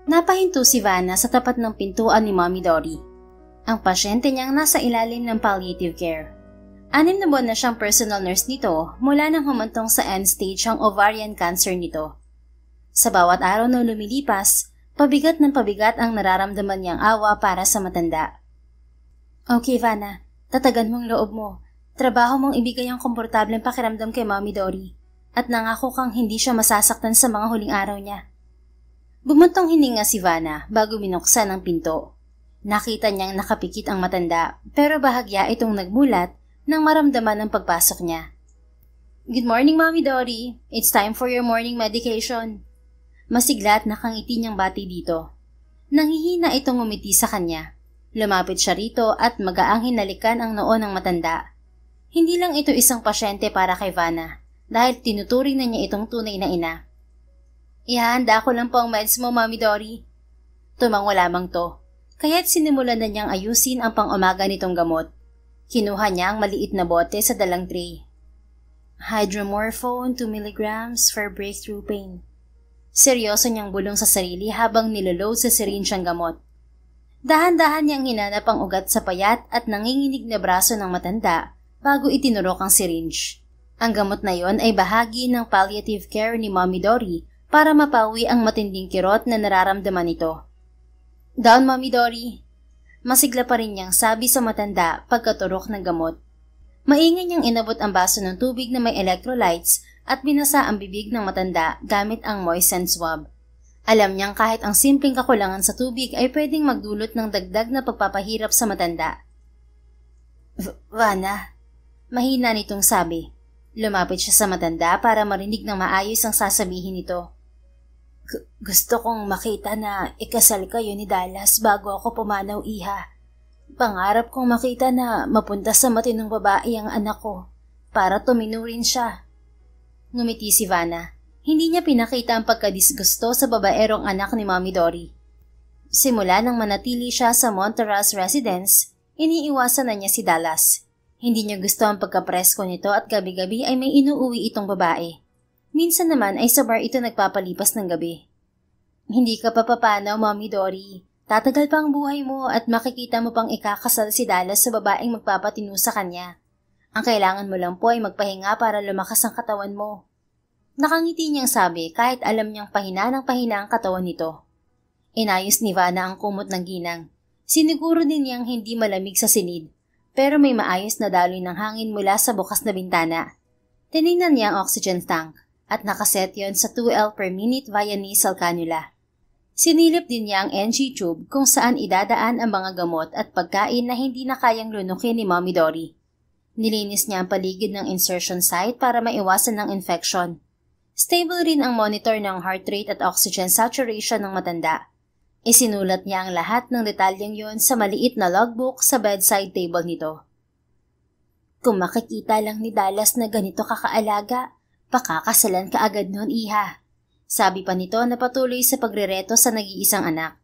Napahinto si Vanna sa tapat ng pintuan ni Mommy Dory. Ang pasyente niyang nasa ilalim ng palliative care. 6 na buwan na siyang personal nurse nito mula nang humantong sa end stage ang ovarian cancer nito. Sa bawat araw na lumilipas, pabigat ng pabigat ang nararamdaman niyang awa para sa matanda. Okay, Vanna, tatagan mong loob mo. Trabaho mong ibigay ang komportableng pakiramdam kay Mommy Dory at nangako kang hindi siya masasaktan sa mga huling araw niya. Bumuntong hininga si Vanna bago binuksan ang pinto. Nakita niyang nakapikit ang matanda pero bahagya itong nagmulat nang maramdaman ang pagpasok niya. Good morning, Mommy Dory. It's time for your morning medication. Masigla at nakangiti niyang bati dito. Nanghihina itong ngumiti sa kanya. Lumapit siya rito at magaang hinalikan ang noo ng matanda. Hindi lang ito isang pasyente para kay Vanna dahil tinuturing na niya itong tunay na ina. Ihahanda ko lang po ang meds mo, Mommy Dory. Tumango lamang to, kaya't sinimulan na niyang ayusin ang pang-umaga nitong gamot. Kinuha niya ang maliit na bote sa dalang tray. Hydromorphone 2 mg for breakthrough pain. Seryoso niyang bulong sa sarili habang niloload sa syringe ang gamot. Dahan-dahan niyang hinanap ang ugat sa payat at nanginginig na braso ng matanda bago itinurok ang syringe. Ang gamot na yon ay bahagi ng palliative care ni Mommy Dory para mapawi ang matinding kirot na nararamdaman nito. Down, Mommy Dory. Masigla pa rin niyang sabi sa matanda pagkaturok ng gamot. Maingay niyang inabot ang baso ng tubig na may electrolytes at binasa ang bibig ng matanda gamit ang moistened swab. Alam niyang kahit ang simpleng kakulangan sa tubig ay pwedeng magdulot ng dagdag na pagpapahirap sa matanda. Vanna, mahina nitong sabi. Lumapit siya sa matanda para marinig ng maayos ang sasabihin nito. Gusto kong makita na ikasal kayo ni Dallas bago ako pumanaw, iha. Pangarap kong makita na mapunta sa matinong babae ang anak ko para tuminurin siya. Ngumiti si Vanna. Hindi niya pinakita ang pagkadisgusto sa babaerong anak ni Mommy Dory. Simula nang manatili siya sa Monteras residence, iniiwasan na niya si Dallas. Hindi niya gusto ang pagkapresko nito at gabi-gabi ay may inuuwi itong babae. Minsan naman ay sa bar ito nagpapalipas ng gabi. Hindi ka pa papanaw, Mommy Dory. Tatagal pa ang buhay mo at makikita mo pang ikakasal si Dallas sa babaeng magpapatinu sa kanya. Ang kailangan mo lang po ay magpahinga para lumakas ang katawan mo. Nakangiti niyang sabi kahit alam niyang pahina ng pahina ang katawan nito. Inayos ni Vanna ang kumot ng ginang. Siniguro din niyang hindi malamig sa sinid, pero may maayos na daloy ng hangin mula sa bukas na bintana. Tinignan niya ang oxygen tank at nakaset yon sa 2L per minute via nasal cannula. Sinilip din niya ang NG tube kung saan idadaan ang mga gamot at pagkain na hindi na kayang lunukin ni Mommy Dory. Nilinis niya ang paligid ng insertion site para maiwasan ng infection. Stable rin ang monitor ng heart rate at oxygen saturation ng matanda. Isinulat niya ang lahat ng detalyeng yon sa maliit na logbook sa bedside table nito. Kung makikita lang ni Dallas na ganito kakaalaga, pakakasalan ka agad noon, iha. Sabi pa nito na patuloy sa pagrereto sa nag-iisang anak.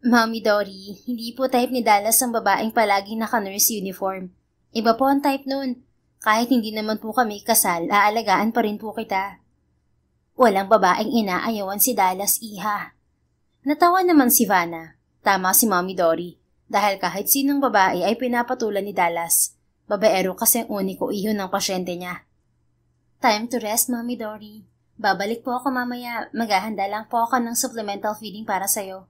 Mommy Dory, hindi po type ni Dallas ang babaeng palaging naka-nurse uniform. Iba po ang type noon. Kahit hindi naman po kami kasal, aalagaan pa rin po kita. Walang babaeng inaayawan si Dallas, iha. Natawa naman si Vanna. Tama si Mommy Dory. Dahil kahit sinong babae ay pinapatulan ni Dallas. Babaero kasi ang uniko iho ng pasyente niya. Time to rest, Mommy Dory. Babalik po ako mamaya. Maghahanda lang po ako ng supplemental feeding para sa'yo.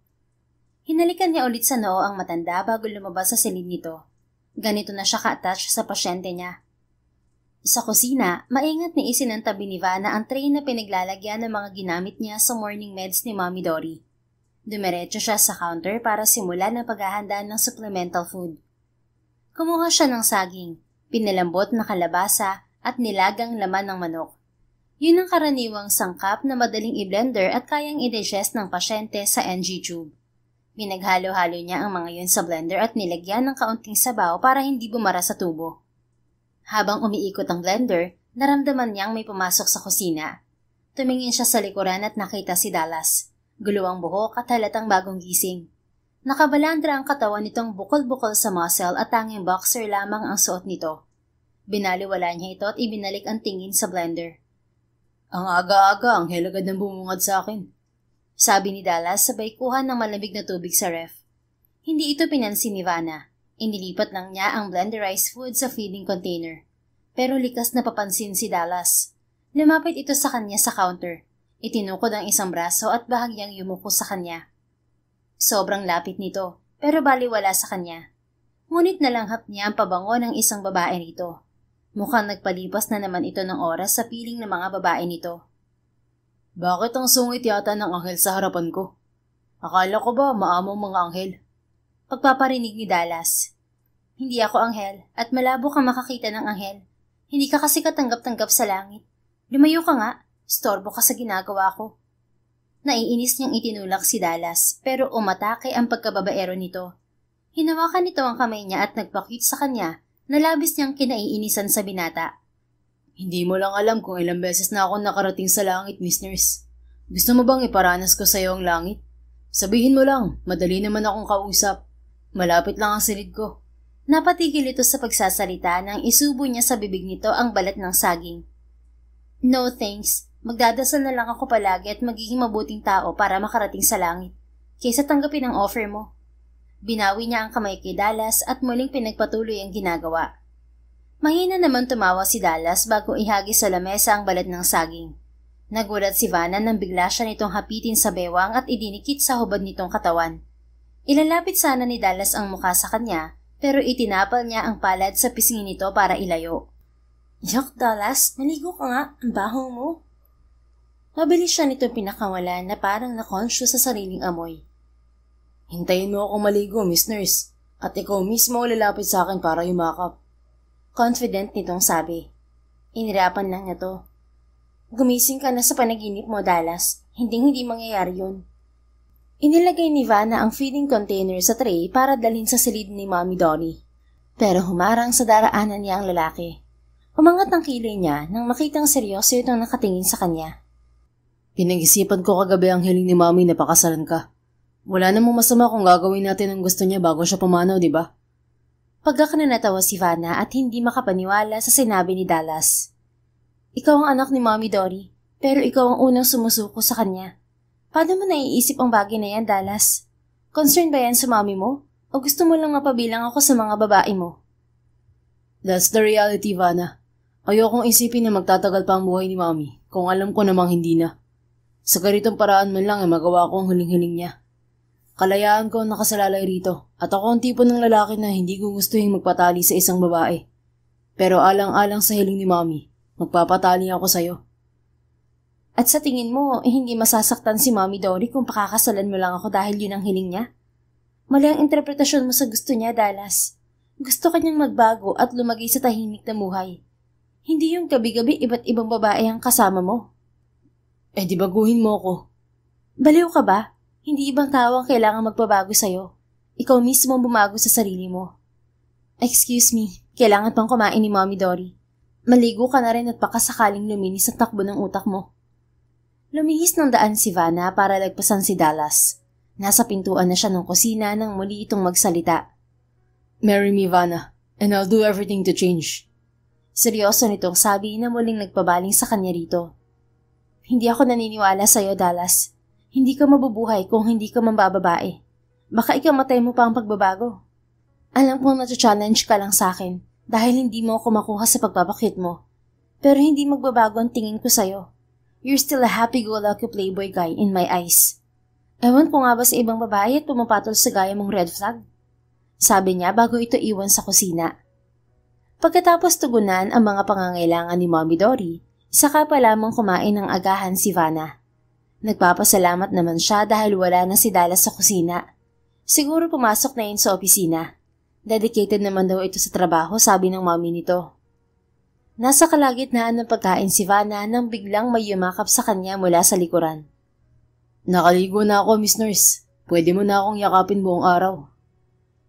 Hinalikan niya ulit sa noo ang matanda bago lumabas sa silid nito. Ganito na siya ka-attach sa pasyente niya. Sa kusina, maingat ni isinantabi ni Vanna ang tray na pinaglalagyan ng mga ginamit niya sa morning meds ni Mommy Dory. Dumiretso siya sa counter para simulan ang paghahanda ng supplemental food. Kumuha siya ng saging, pinalambot na kalabasa at nilagang laman ng manok. Yun ang karaniwang sangkap na madaling i-blender at kayang i-digest ng pasyente sa NG tube. Pinaghalo-halo niya ang mga yun sa blender at nilagyan ng kaunting sabaw para hindi bumara sa tubo. Habang umiikot ang blender, naramdaman niyang may pumasok sa kusina. Tumingin siya sa likuran at nakita si Dallas. Gulo ang buhok at halatang bagong gising. Nakabalandra ang katawan nitong bukol-bukol sa muscle at tanging boxer lamang ang suot nito. Binaliwala niya ito at ibinalik ang tingin sa blender. Ang aga-aga, ang helagad ng bumungad sa akin. Sabi ni Dallas sabay kuha ng malamig na tubig sa ref. Hindi ito pinansin ni Vanna. Inilipat lang niya ang blenderized food sa feeding container. Pero likas na papansin si Dallas. Lumapit ito sa kanya sa counter. Itinukod ang isang braso at bahagyang yumuko sa kanya. Sobrang lapit nito, pero baliwala sa kanya. Ngunit nalanghap niya ang pabango ng isang babae nito. Mukhang nagpalipas na naman ito ng oras sa piling ng mga babae nito. Bakit ang sungit yata ng anghel sa harapan ko? Akala ko ba maamong mga anghel? Pagpaparinig ni Dallas. Hindi ako anghel at malabo kang makakita ng anghel. Hindi ka kasi katanggap-tanggap sa langit. Lumayo ka nga, storbo ka sa ginagawa ko. Naiinis niyang itinulak si Dallas pero umatake ang pagkababaero nito. Hinawakan nito ang kamay niya at nagpakit sa kanya na labis niyang kinaiinisan sa binata. Hindi mo lang alam kung ilang beses na ako nakarating sa langit, Miss Nurse. Gusto mo bang iparanas ko sa iyo ang langit? Sabihin mo lang, madali naman akong kausap. Malapit lang ang silid ko. Napatigil ito sa pagsasalita nang isubo niya sa bibig nito ang balat ng saging. No thanks, magdadasal na lang ako palagi at magiging mabuting tao para makarating sa langit, kaysa tanggapin ang offer mo. Binawi niya ang kamay kay Dallas at muling pinagpatuloy ang ginagawa. Mahina naman tumawa si Dallas bago ihagis sa lamesa ang balat ng saging. Nagulat si Vanna nang bigla siya nitong hapitin sa bewang at idinikit sa hubad nitong katawan. Ilalapit sana ni Dallas ang mukha sa kanya pero itinapal niya ang palad sa pisngi nito para ilayo. Yuck, Dallas, maligo ka nga, ang baho mo. Mabilis siya nitong pinakawalan na parang na-conscious sa sariling amoy. Hintayin mo akong maligo, Miss Nurse, at ikaw mismo lalapit sa akin para yumakap. Confident nitong sabi. Inirapan lang niya to. Gumising ka na sa panaginip mo, Dallas. Hindi mangyayari yun. Inilagay ni Vanna ang feeding container sa tray para dalhin sa silid ni Mommy Dolly. Pero humarang sa daraanan niya ang lalaki. Umangat ang kilay niya nang makitang seryoso itong nakatingin sa kanya. Pinag-isipan ko kagabi ang hiling ni Mommy na pakasalan ka. Wala namang masama kung gagawin natin ang gusto niya bago siya pumanaw, di ba? Pagkakanatawa si Vanna at hindi makapaniwala sa sinabi ni Dallas. Ikaw ang anak ni Mommy Dory, pero ikaw ang unang sumusuko sa kanya. Paano mo naiisip ang bagay na yan, Dallas? Concern ba yan sa mommy mo? O gusto mo lang mapabilang ako sa mga babae mo? That's the reality, Vanna. Ayokong isipin na magtatagal pa ang buhay ni Mommy kung alam ko namang hindi na. Sa ganitong paraan man lang ay magawa ko ang huling-hiling niya. Kalayaan ko ang nakasalalay rito at ako ang tipo ng lalaki na hindi gugustuhin magpatali sa isang babae. Pero alang-alang sa hiling ni Mommy, magpapatali ako sa'yo. At sa tingin mo, hindi masasaktan si Mommy Dory kung pakakasalan mo lang ako dahil yun ang hiling niya? Mali ang interpretasyon mo sa gusto niya, Dallas. Gusto kanyang magbago at lumagay sa tahimik na buhay. Hindi yung gabi-gabi iba't ibang babae ang kasama mo. Eh di baguhin mo ko. Baliw ka ba? Hindi ibang tao ang kailangang magbabago sa'yo. Ikaw mismo ang bumago sa sarili mo. Excuse me, kailangan pang kumain ni Mommy Dory. Maligo ka na rin at pakasakaling luminis ang takbo ng utak mo. Lumihis ng daan si Vanna para lagpasan si Dallas. Nasa pintuan na siya ng kusina nang muli itong magsalita. Marry me, Vanna, and I'll do everything to change. Seryoso nitong sabi na muling nagpabaling sa kanya rito. Hindi ako naniniwala sa'yo, Dallas. Hindi ka mabubuhay kung hindi ka mambababae. Baka ikamatay mo pa ang pagbabago. Alam kong nata-challenge ka lang sa akin dahil hindi mo ako makuha sa pagpapakit mo. Pero hindi magbabago ang tingin ko sa'yo. You're still a happy-go-lucky playboy guy in my eyes. Ewan ko nga ba sa ibang babae at pumapatol sa gaya mong red flag? Sabi niya bago ito iwan sa kusina. Pagkatapos tugunan ang mga pangangailangan ni Mommy Dory, saka pa lamang kumain ng agahan si Vanna. Nagpapasalamat naman siya dahil wala na si Dallas sa kusina. Siguro pumasok na yun sa opisina. Dedicated naman daw ito sa trabaho, sabi ng mommy nito. Nasa kalagitnaan ng pagkain si Vanna nang biglang may yumakap sa kanya mula sa likuran. Nakaligo na ako, Miss Nurse. Pwede mo na akong yakapin buong araw.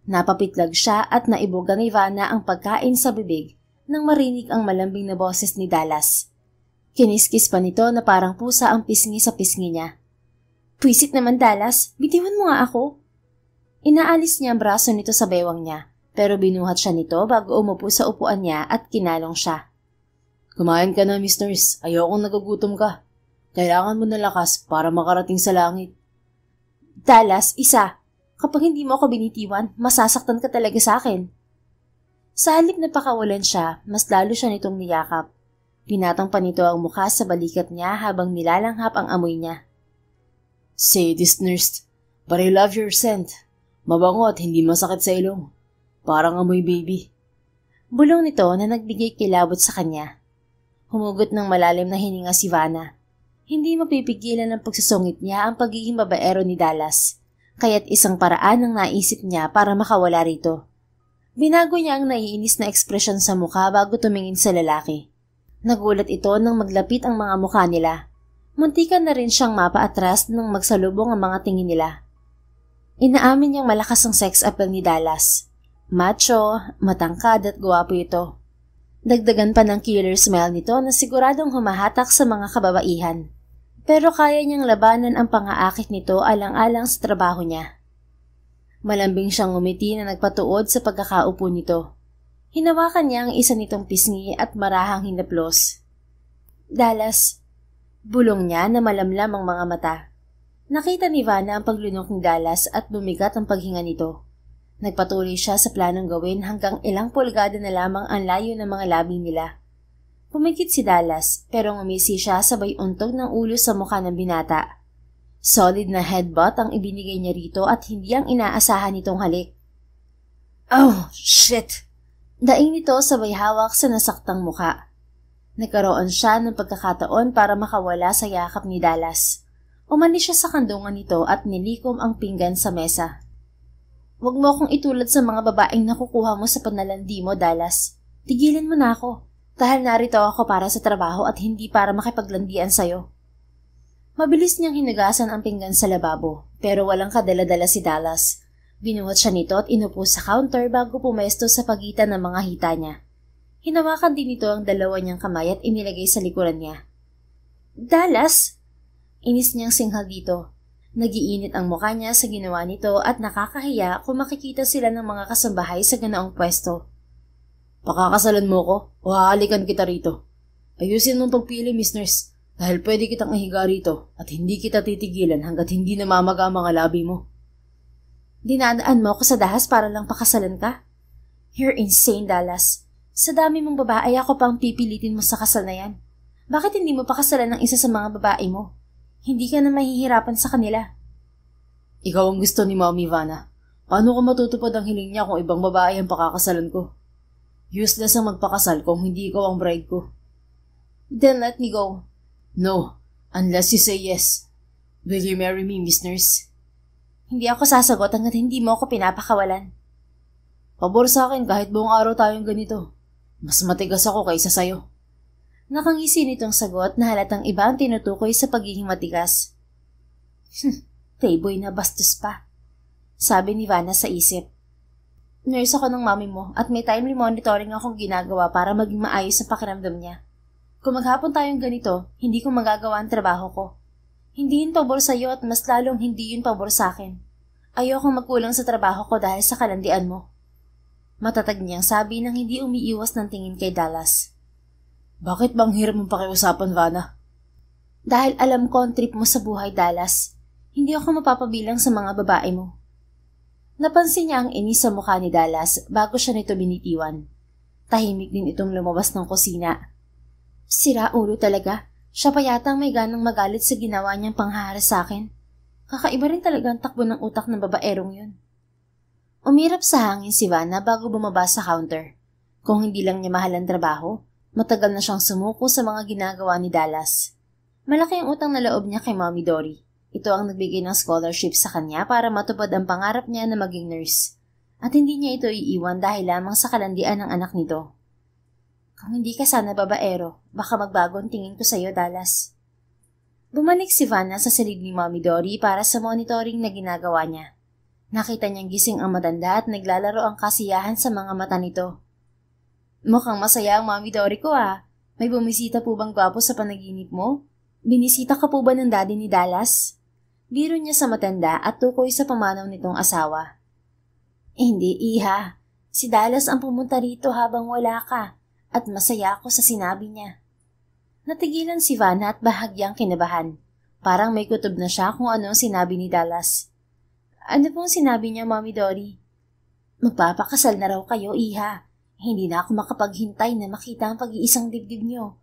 Napapitlag siya at naibuga ni Vanna ang pagkain sa bibig nang marinig ang malambing na boses ni Dallas. Kiniskis pa nito na parang pusa ang pisngi sa pisngi niya. Pwisit naman, Dallas. Bitiwan mo nga ako. Inaalis niya ang braso nito sa bewang niya, pero binuhat siya nito bago umupo sa upuan niya at kinalong siya. Kumain ka na, Miss Nurse. Ayokong nagugutom ka. Kailangan mo na lakas para makarating sa langit. Dallas, isa. Kapag hindi mo ako binitiwan, masasaktan ka talaga sa akin. Sa halip na pakawalan siya, mas lalo siya nitong niyakap. Pinatang pa nito ang mukha sa balikat niya habang nilalanghap ang amoy niya. Say this, nurse, but I love your scent. Mabango at hindi masakit sa ilong. Parang amoy baby. Bulong nito na nagbigay kilabot sa kanya. Humugot ng malalim na hininga si Vanna. Hindi mapipigilan ng pagsusungit niya ang pagiging babaero ni Dallas, kaya't isang paraan ang naisip niya para makawala rito. Binago niya ang naiinis na ekspresyon sa mukha bago tumingin sa lalaki. Nagulat ito nang maglapit ang mga mukha nila. Muntikan na rin siyang mapaatras nang magsalubong ang mga tingin nila. Inaamin niyang malakas ang sex appeal ni Dallas. Macho, matangkad at gwapo ito. Dagdagan pa ng killer smile nito na siguradong humahatak sa mga kababaihan. Pero kaya niyang labanan ang pangaakit nito alang-alang sa trabaho niya. Malambing siyang ngumiti na nagpatuod sa pagkakaupo nito. Hinawakan niya ang isa nitong pisngi at marahang hinaplos. Dallas, bulong niya na malamlam ang mga mata. Nakita ni Vanna ang paglunok ni Dallas at bumigat ang paghinga nito. Nagpatuloy siya sa planong gawin hanggang ilang pulgada na lamang ang layo ng mga labi nila. Pumikit si Dallas pero ngumisi siya sabay untog ng ulo sa mukha ng binata. Solid na headbutt ang ibinigay niya rito at hindi ang inaasahan nitong halik. Oh, shit! Daing nito sabay hawak sa nasaktang mukha. Nagkaroon siya ng pagkakataon para makawala sa yakap ni Dallas. Umalis siya sa kandungan nito at nilikom ang pinggan sa mesa. Huwag mo akong itulad sa mga babaeng nakukuha mo sa panalandi mo, Dallas. Tigilan mo na ako. Dahil narito ako para sa trabaho at hindi para makipaglandian sa'yo. Mabilis niyang hinugasan ang pinggan sa lababo, pero walang kadala-dala si Dallas. Binuhat siya nito at inupo sa counter bago pumesto sa pagitan ng mga hita niya. Hinawakan din nito ang dalawa niyang kamay at inilagay sa likuran niya. Dallas! Inis niyang singhal dito. Nagiinit ang mukha niya sa ginawa nito at nakakahiya kung makikita sila ng mga kasambahay sa ganoong pwesto. Pakakasalan mo ko o hahalikan kita rito. Ayusin mong pagpili, Miss Nurse, dahil pwede kitang ihiga rito at hindi kita titigilan hanggat hindi namamaga ang mga labi mo. Dinadaan mo ako sa dahas para lang pakasalan ka? You're insane, Dallas. Sa dami mong babae ako pang pipilitin mo sa kasal na yan. Bakit hindi mo pakasalan ng isa sa mga babae mo? Hindi ka na mahihirapan sa kanila. Ikaw ang gusto ni Mommy Vanna. Paano ko matutupad ang hiling niya kung ibang babae ang pakakasalan ko? Useless ang magpakasal kung hindi ikaw ang bride ko. Then let me go. No, unless you say yes. Will you marry me, Miss Nurse? Hindi ako sasagot hanggat hindi mo ako pinapakawalan. Pabor sa akin kahit buong araw tayong ganito. Mas matigas ako kaysa sayo. Nakangisi nitong sagot na halatang iba ang tinutukoy sa pagiging matigas. Playboy na bastos pa, sabi ni Vanna sa isip. Nurse ako ng mami mo at may timely monitoring akong ginagawa para maging maayos ang pakiramdam niya. Kung maghapon tayong ganito, hindi ko magagawa ang trabaho ko. Hindi yun pabor sa'yo at mas lalong hindi yun pabor sa'kin. Ayokong magkulang sa trabaho ko dahil sa kalandian mo. Matatag niyang sabi nang hindi umiiwas ng tingin kay Dallas. Bakit bang hirap mong pakiusapan, Vanna? Dahil alam ko ang trip mo sa buhay, Dallas. Hindi ako mapapabilang sa mga babae mo. Napansin niya ang inis sa mukha ni Dallas bago siya nito binitiwan. Tahimik din itong lumabas ng kusina. Sira ulo talaga. Siya pa yata may ganang magalit sa ginawa niyang panghaharas sa akin. Kakaiba rin talaga ang takbo ng utak ng babaerong yun. Umirap sa hangin si Vanna bago bumaba sa counter. Kung hindi lang niya mahal ang trabaho, matagal na siyang sumuko sa mga ginagawa ni Dallas. Malaki ang utang na loob niya kay Mommy Dory. Ito ang nagbigay ng scholarship sa kanya para matupad ang pangarap niya na maging nurse. At hindi niya ito iiwan dahil lamang sa kalandian ng anak nito. Kung hindi ka sana babaero, baka magbago ang tingin ko sa iyo, Dallas. Bumalik si Vanna sa silid ni Mommy Dory para sa monitoring na ginagawa niya. Nakita niyang gising ang matanda at naglalaro ang kasiyahan sa mga mata nito. Mukhang masaya ang Mommy Dory ko ah. May bumisita po bang gwapo sa panaginip mo? Binisita ka po ba ng daddy ni Dallas? Biro niya sa matanda at tukoy sa pamanaw nitong asawa. Hindi, iha. Si Dallas ang pumunta rito habang wala ka at masaya ako sa sinabi niya. Natigilan si Vanna at bahagyang kinabahan. Parang may kutob na siya kung ano ang sinabi ni Dallas. Ano pong sinabi niya, Mommy Dory? Magpapakasal na raw kayo, Iha. Hindi na ako makapaghintay na makita ang pag-iisang dibdib niyo.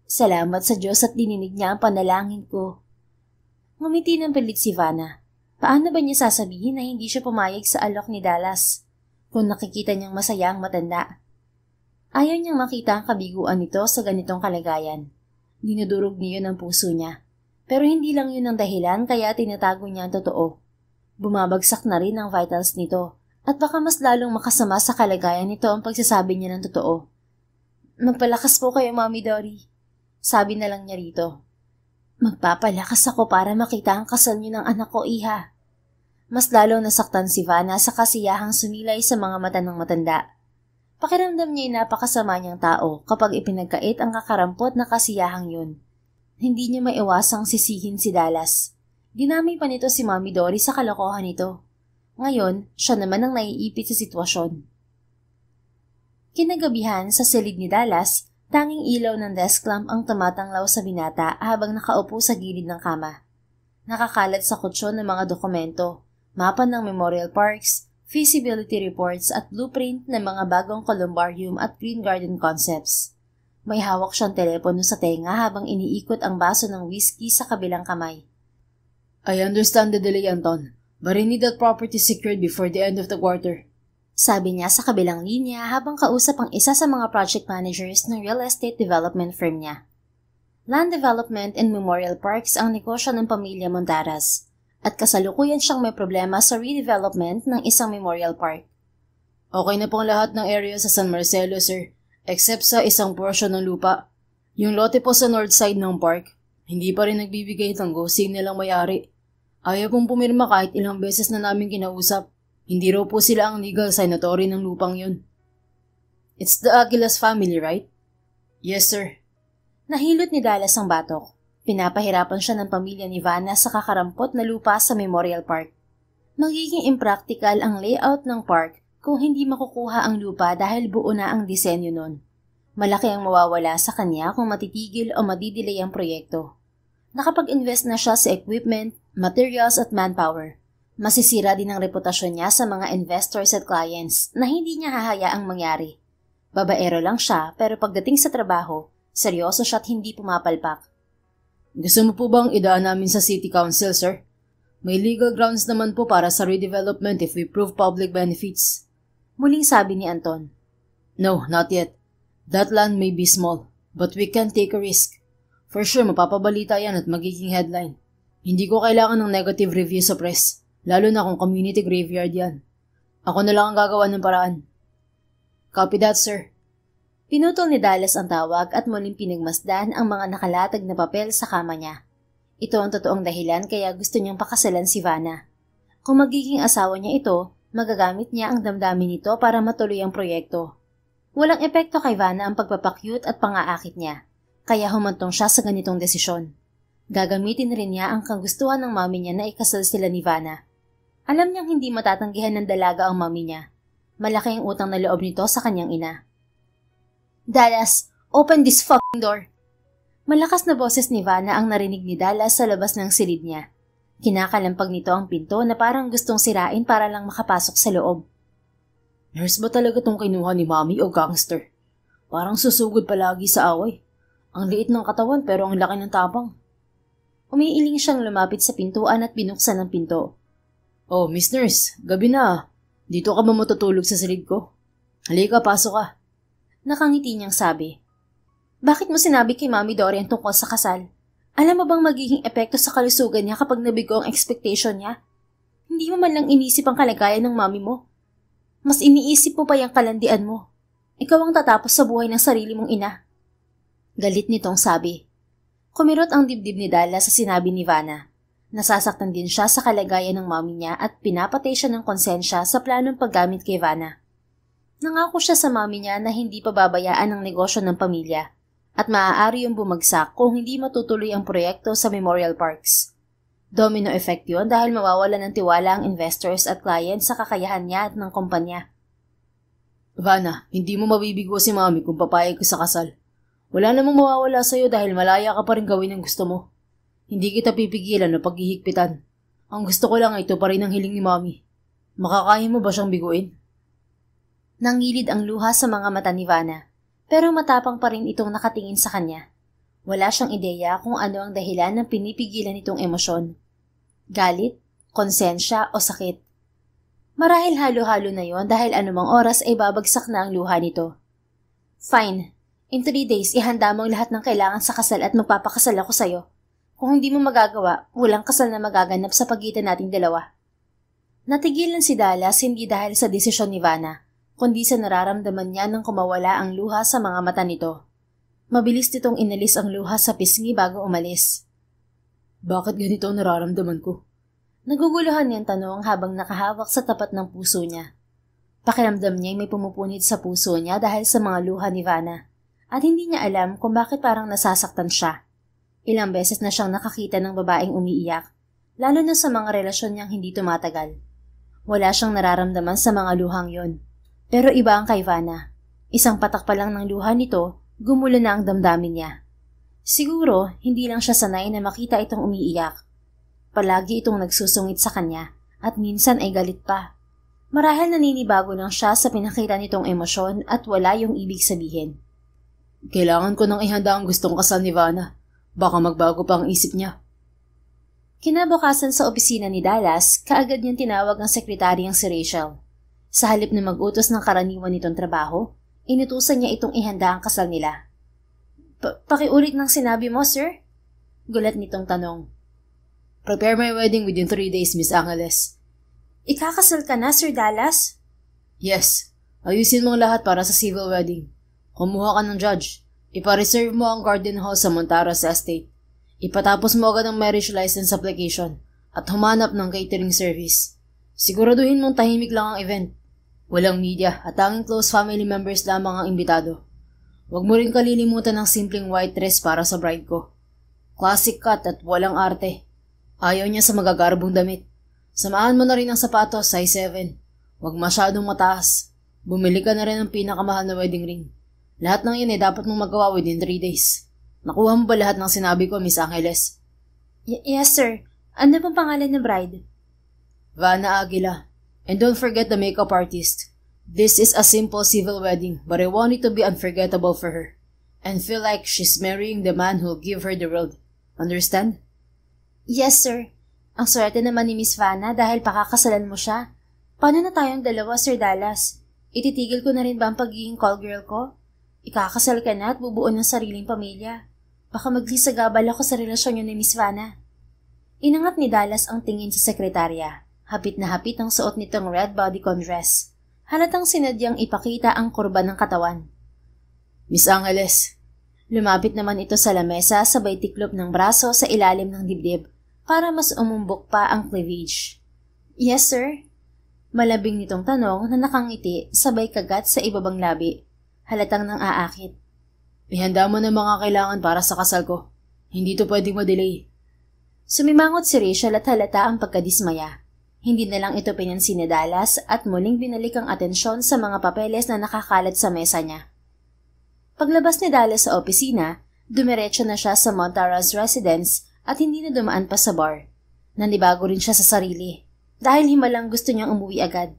Salamat sa Diyos at dininig niya ang panalangin ko. Ngumiti ng pilit si Vanna. Paano ba niya sasabihin na hindi siya pumayag sa alok ni Dallas? Kung nakikita niyang masaya ang matanda. Ayaw niyang makita ang kabiguan nito sa ganitong kalagayan. Dinudurog niyo ang puso niya. Pero hindi lang yun ang dahilan kaya tinatago niya ang totoo. Bumabagsak na rin ang vitals nito. At baka mas lalong makasama sa kalagayan nito ang pagsasabi niya ng totoo. Magpalakas po kayo, Mommy Dory. Sabi na lang niya rito. Magpapalakas ako para makita ang kasal niyo ng anak ko, Iha. Mas lalong nasaktan si Vanna sa kasiyahang sumilay sa mga mata ng matanda. Pakiramdam niya yung napakasama niyang tao kapag ipinagkait ang kakarampot na kasiyahang yun. Hindi niya maiwasang sisihin si Dallas. Dinamay pa nito si Mommy Dory sa kalokohan nito. Ngayon, siya naman ang naiipit sa sitwasyon. Kinagabihan sa silid ni Dallas, tanging ilaw ng desk lamp ang tumatanglaw sa binata habang nakaupo sa gilid ng kama. Nakakalat sa kutsyon ng mga dokumento, mapa ng memorial parks, feasibility reports at blueprint ng mga bagong columbarium at green garden concepts. May hawak siyang telepono sa tenga habang iniikot ang baso ng whiskey sa kabilang kamay. I understand the delay, Anton. But I need that property secured before the end of the quarter. Sabi niya sa kabilang linya habang kausap ang isa sa mga project managers ng real estate development firm niya. Land development and memorial parks ang negosyo ng pamilya Montaras at kasalukuyan siyang may problema sa redevelopment ng isang memorial park. Okay na pong lahat ng area sa San Marcelo, sir, except sa isang portion ng lupa. Yung lote po sa north side ng park, hindi pa rin nagbibigay ng go signal ang may-ari. Ayaw pong pumirma kahit ilang beses na namin kinausap. Hindi raw po sila ang legal signatory ng lupang yun. It's the Aguilas family, right? Yes, sir. Nahilot ni Dallas ang batok. Pinapahirapan siya ng pamilya ni Vanna sa kakarampot na lupa sa Memorial Park. Magiging impractical ang layout ng park kung hindi makukuha ang lupa dahil buo na ang disenyo nun. Malaki ang mawawala sa kanya kung matitigil o madidelay ang proyekto. Nakapag-invest na siya sa equipment, materials at manpower. Masisira din ang reputasyon niya sa mga investors at clients na hindi niya hahayaang mangyari. Babaero lang siya pero pagdating sa trabaho, seryoso siya at hindi pumapalpak. Gusto mo po bang idaan namin sa City Council, sir? May legal grounds naman po para sa redevelopment if we prove public benefits. Muling sabi ni Anton. No, not yet. That land may be small, but we can take a risk. For sure, mapapabalita yan at magiging headline. Hindi ko kailangan ng negative review sa press, lalo na kung community graveyard yan. Ako na lang ang gagawa ng paraan. Copy that, sir. Pinutol ni Dallas ang tawag at muling pinagmasdan ang mga nakalatag na papel sa kama niya. Ito ang totoong dahilan kaya gusto niyang pakasalan si Vanna. Kung magiging asawa niya ito, magagamit niya ang damdamin nito para matuloy ang proyekto. Walang epekto kay Vanna ang pagpapakyut at pangaakit niya. Kaya humantong siya sa ganitong desisyon. Gagamitin rin niya ang kagustuhan ng mami niya na ikasal sila ni Vanna. Alam niyang hindi matatanggihan ng dalaga ang mami niya. Malaki ang utang na loob nito sa kanyang ina. Dallas, open this fucking door! Malakas na boses ni Vanna ang narinig ni Dallas sa labas ng silid niya. Kinakalampag nito ang pinto na parang gustong sirain para lang makapasok sa loob. Nurse ba talaga tong kinuha ni mami o gangster? Parang susugod palagi sa away. Ang liit ng katawan pero ang laki ng tapang. Umiiling siyang lumapit sa pintuan at binuksan ang pinto. Oh, Miss Nurse, gabi na. Dito ka ba matutulog sa silid ko? Halika, pasok ka. Nakangiti niyang sabi. Bakit mo sinabi kay Mami Dory ang tungkol sa kasal? Alam mo bang magiging epekto sa kalusugan niya kapag nabigo ang expectation niya? Hindi mo man lang inisip ang kalagayan ng mami mo. Mas iniisip mo pa yung kalandian mo. Ikaw ang tatapos sa buhay ng sarili mong ina. Galit nitong sabi. Kumirot ang dibdib ni Dallas sa sinabi ni Vanna. Nasasaktan din siya sa kalagayan ng mami niya at pinapatay siya ng konsensya sa planong paggamit kay Vanna. Nangako siya sa mami niya na hindi pababayaan ang negosyo ng pamilya at maaari yung bumagsak kung hindi matutuloy ang proyekto sa Memorial Parks. Domino effect yun dahil mawawala ng tiwala ang investors at clients sa kakayahan niya at ng kumpanya. Vanna, hindi mo mabibigo si mami kung papayag ka sa kasal. Wala namang mawawala sa'yo dahil malaya ka pa rin gawin ang gusto mo. Hindi kita pipigilan o paghihigpitan. Ang gusto ko lang ay ito pa rin ang hiling ni Mommy. Makakaya mo ba siyang biguin? Nangilid ang luha sa mga mata ni Vanna, pero matapang pa rin itong nakatingin sa kanya. Wala siyang ideya kung ano ang dahilan ng pinipigilan itong emosyon. Galit, konsensya o sakit. Marahil halo-halo na yon dahil anumang oras ay babagsak na ang luha nito. Fine. In 3 days, ihanda mo ang lahat ng kailangan sa kasal at magpapakasal ako sa'yo. Kung hindi mo magagawa, walang kasal na magaganap sa pagitan nating dalawa. Natigilan si Dallas hindi dahil sa desisyon ni Vanna, kundi sa nararamdaman niya nang kumawala ang luha sa mga mata nito. Mabilis nitong inalis ang luha sa pisngi bago umalis. Bakit ganito ang nararamdaman ko? Naguguluhan niyang tanong habang nakahawak sa tapat ng puso niya. Pakiramdam niya may pumupunit sa puso niya dahil sa mga luha ni Vanna, at hindi niya alam kung bakit parang nasasaktan siya. Ilang beses na siyang nakakita ng babaeng umiiyak, lalo na sa mga relasyon niyang hindi tumatagal. Wala siyang nararamdaman sa mga luhang yon. Pero iba ang kay Vanna. Isang patak pa lang ng luha nito, gumulo na ang damdamin niya. Siguro, hindi lang siya sanay na makita itong umiiyak. Palagi itong nagsusungit sa kanya, at minsan ay galit pa. Marahil naninibago lang siya sa pinakita nitong emosyon at wala yung ibig sabihin. Kailangan ko nang ihanda ang gustong kasal ni Vanna. Baka magbago pa ang isip niya. Kinabukasan sa opisina ni Dallas, kaagad niyang tinawag ang sekretaryang si Rachel. Sa halip na mag-utos ng karaniwan nitong trabaho, inutusan niya itong ihanda ang kasal nila. Pakiulit ng sinabi mo, sir? Gulat nitong tanong. Prepare my wedding within 3 days, Miss Angeles. Ikakasal ka na, Sir Dallas? Yes. Ayusin mo ang lahat para sa civil wedding. Kumuha ka ng judge. Ipa-reserve mo ang garden hall sa Montaras Estate. Ipatapos mo agad ang marriage license application at humanap ng catering service. Siguraduhin mong tahimik lang ang event. Walang media at tanging close family members lamang ang imbitado. Huwag mo rin kalilimutan ng simpleng white dress para sa bride ko. Classic cut at walang arte. Ayaw niya sa magagarbong damit. Samahan mo na rin ang sapatos, size 7. Huwag masyadong mataas. Bumili ka na rin ng pinakamahal na wedding ring. Lahat ng yan ay dapat mong magawa within 3 days. Nakuha mo ba lahat ng sinabi ko, Miss Angeles? Yes, sir. Ano pang pangalan ng bride? Vanna Aguila. And don't forget the makeup artist. This is a simple civil wedding, but I want it to be unforgettable for her. And feel like she's marrying the man who'll give her the world. Understand? Yes, sir. Ang swerte naman ni Miss Vanna dahil pakakasalan mo siya. Paano na tayong dalawa, Sir Dallas? Ititigil ko na rin ba ang pagiging call girl ko? Ikakasal ka na at bubuo ng sariling pamilya. Baka maglisagabal ako sa relasyon niyo ni Miss Vanna. Inangat ni Dallas ang tingin sa sekretarya. Hapit na hapit ang suot nitong red bodycon dress. Halatang sinadyang ipakita ang kurba ng katawan. Miss Angeles. Lumapit naman ito sa lamesa sabay tiklop ng braso sa ilalim ng dibdib para mas umumbok pa ang cleavage. Yes, sir. Malabing nitong tanong na nakangiti sabay kagat sa ibabang labi. Halatang nang aakit. Ihanda mo na mga kailangan para sa kasal ko. Hindi to pwedeng madelay. Sumimangot si Rachel at halata ang pagkadismaya. Hindi na lang ito pinansin ni Dallas at muling binalik ang atensyon sa mga papeles na nakakalat sa mesa niya. Paglabas ni Dallas sa opisina, dumiretso na siya sa Montaras residence at hindi na dumaan pa sa bar. Nanibago rin siya sa sarili dahil himalang gusto niyang umuwi agad.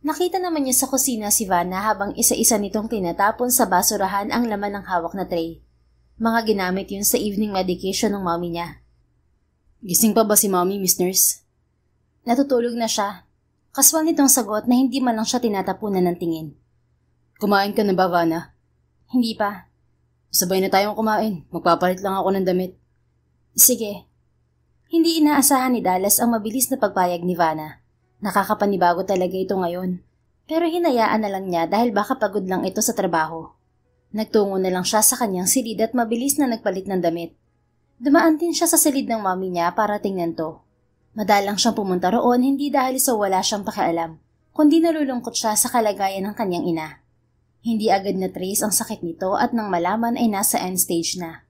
Nakita naman niya sa kusina si Vanna habang isa-isa nitong tinatapon sa basurahan ang laman ng hawak na tray. Mga ginamit yun sa evening medication ng mommy niya. Gising pa ba si mommy, Miss Nurse? Natutulog na siya. Kaswal nitong sagot na hindi man lang siya tinatapunan ng tingin. Kumain ka na ba, Vanna? Hindi pa. Sabay na tayong kumain. Magpapalit lang ako ng damit. Sige. Hindi inaasahan ni Dallas ang mabilis na pagpayag ni Vanna. Nakakapanibago talaga ito ngayon. Pero hinayaan na lang niya dahil baka pagod lang ito sa trabaho. Nagtungo na lang siya sa kanyang silid at mabilis na nagpalit ng damit. Dumaan din siya sa silid ng mami niya para tingnan to. Madalang siyang pumunta roon hindi dahil sa wala siyang pakialam, kundi nalulungkot siya sa kalagayan ng kanyang ina. Hindi agad na trace ang sakit nito at nang malaman ay nasa end stage na.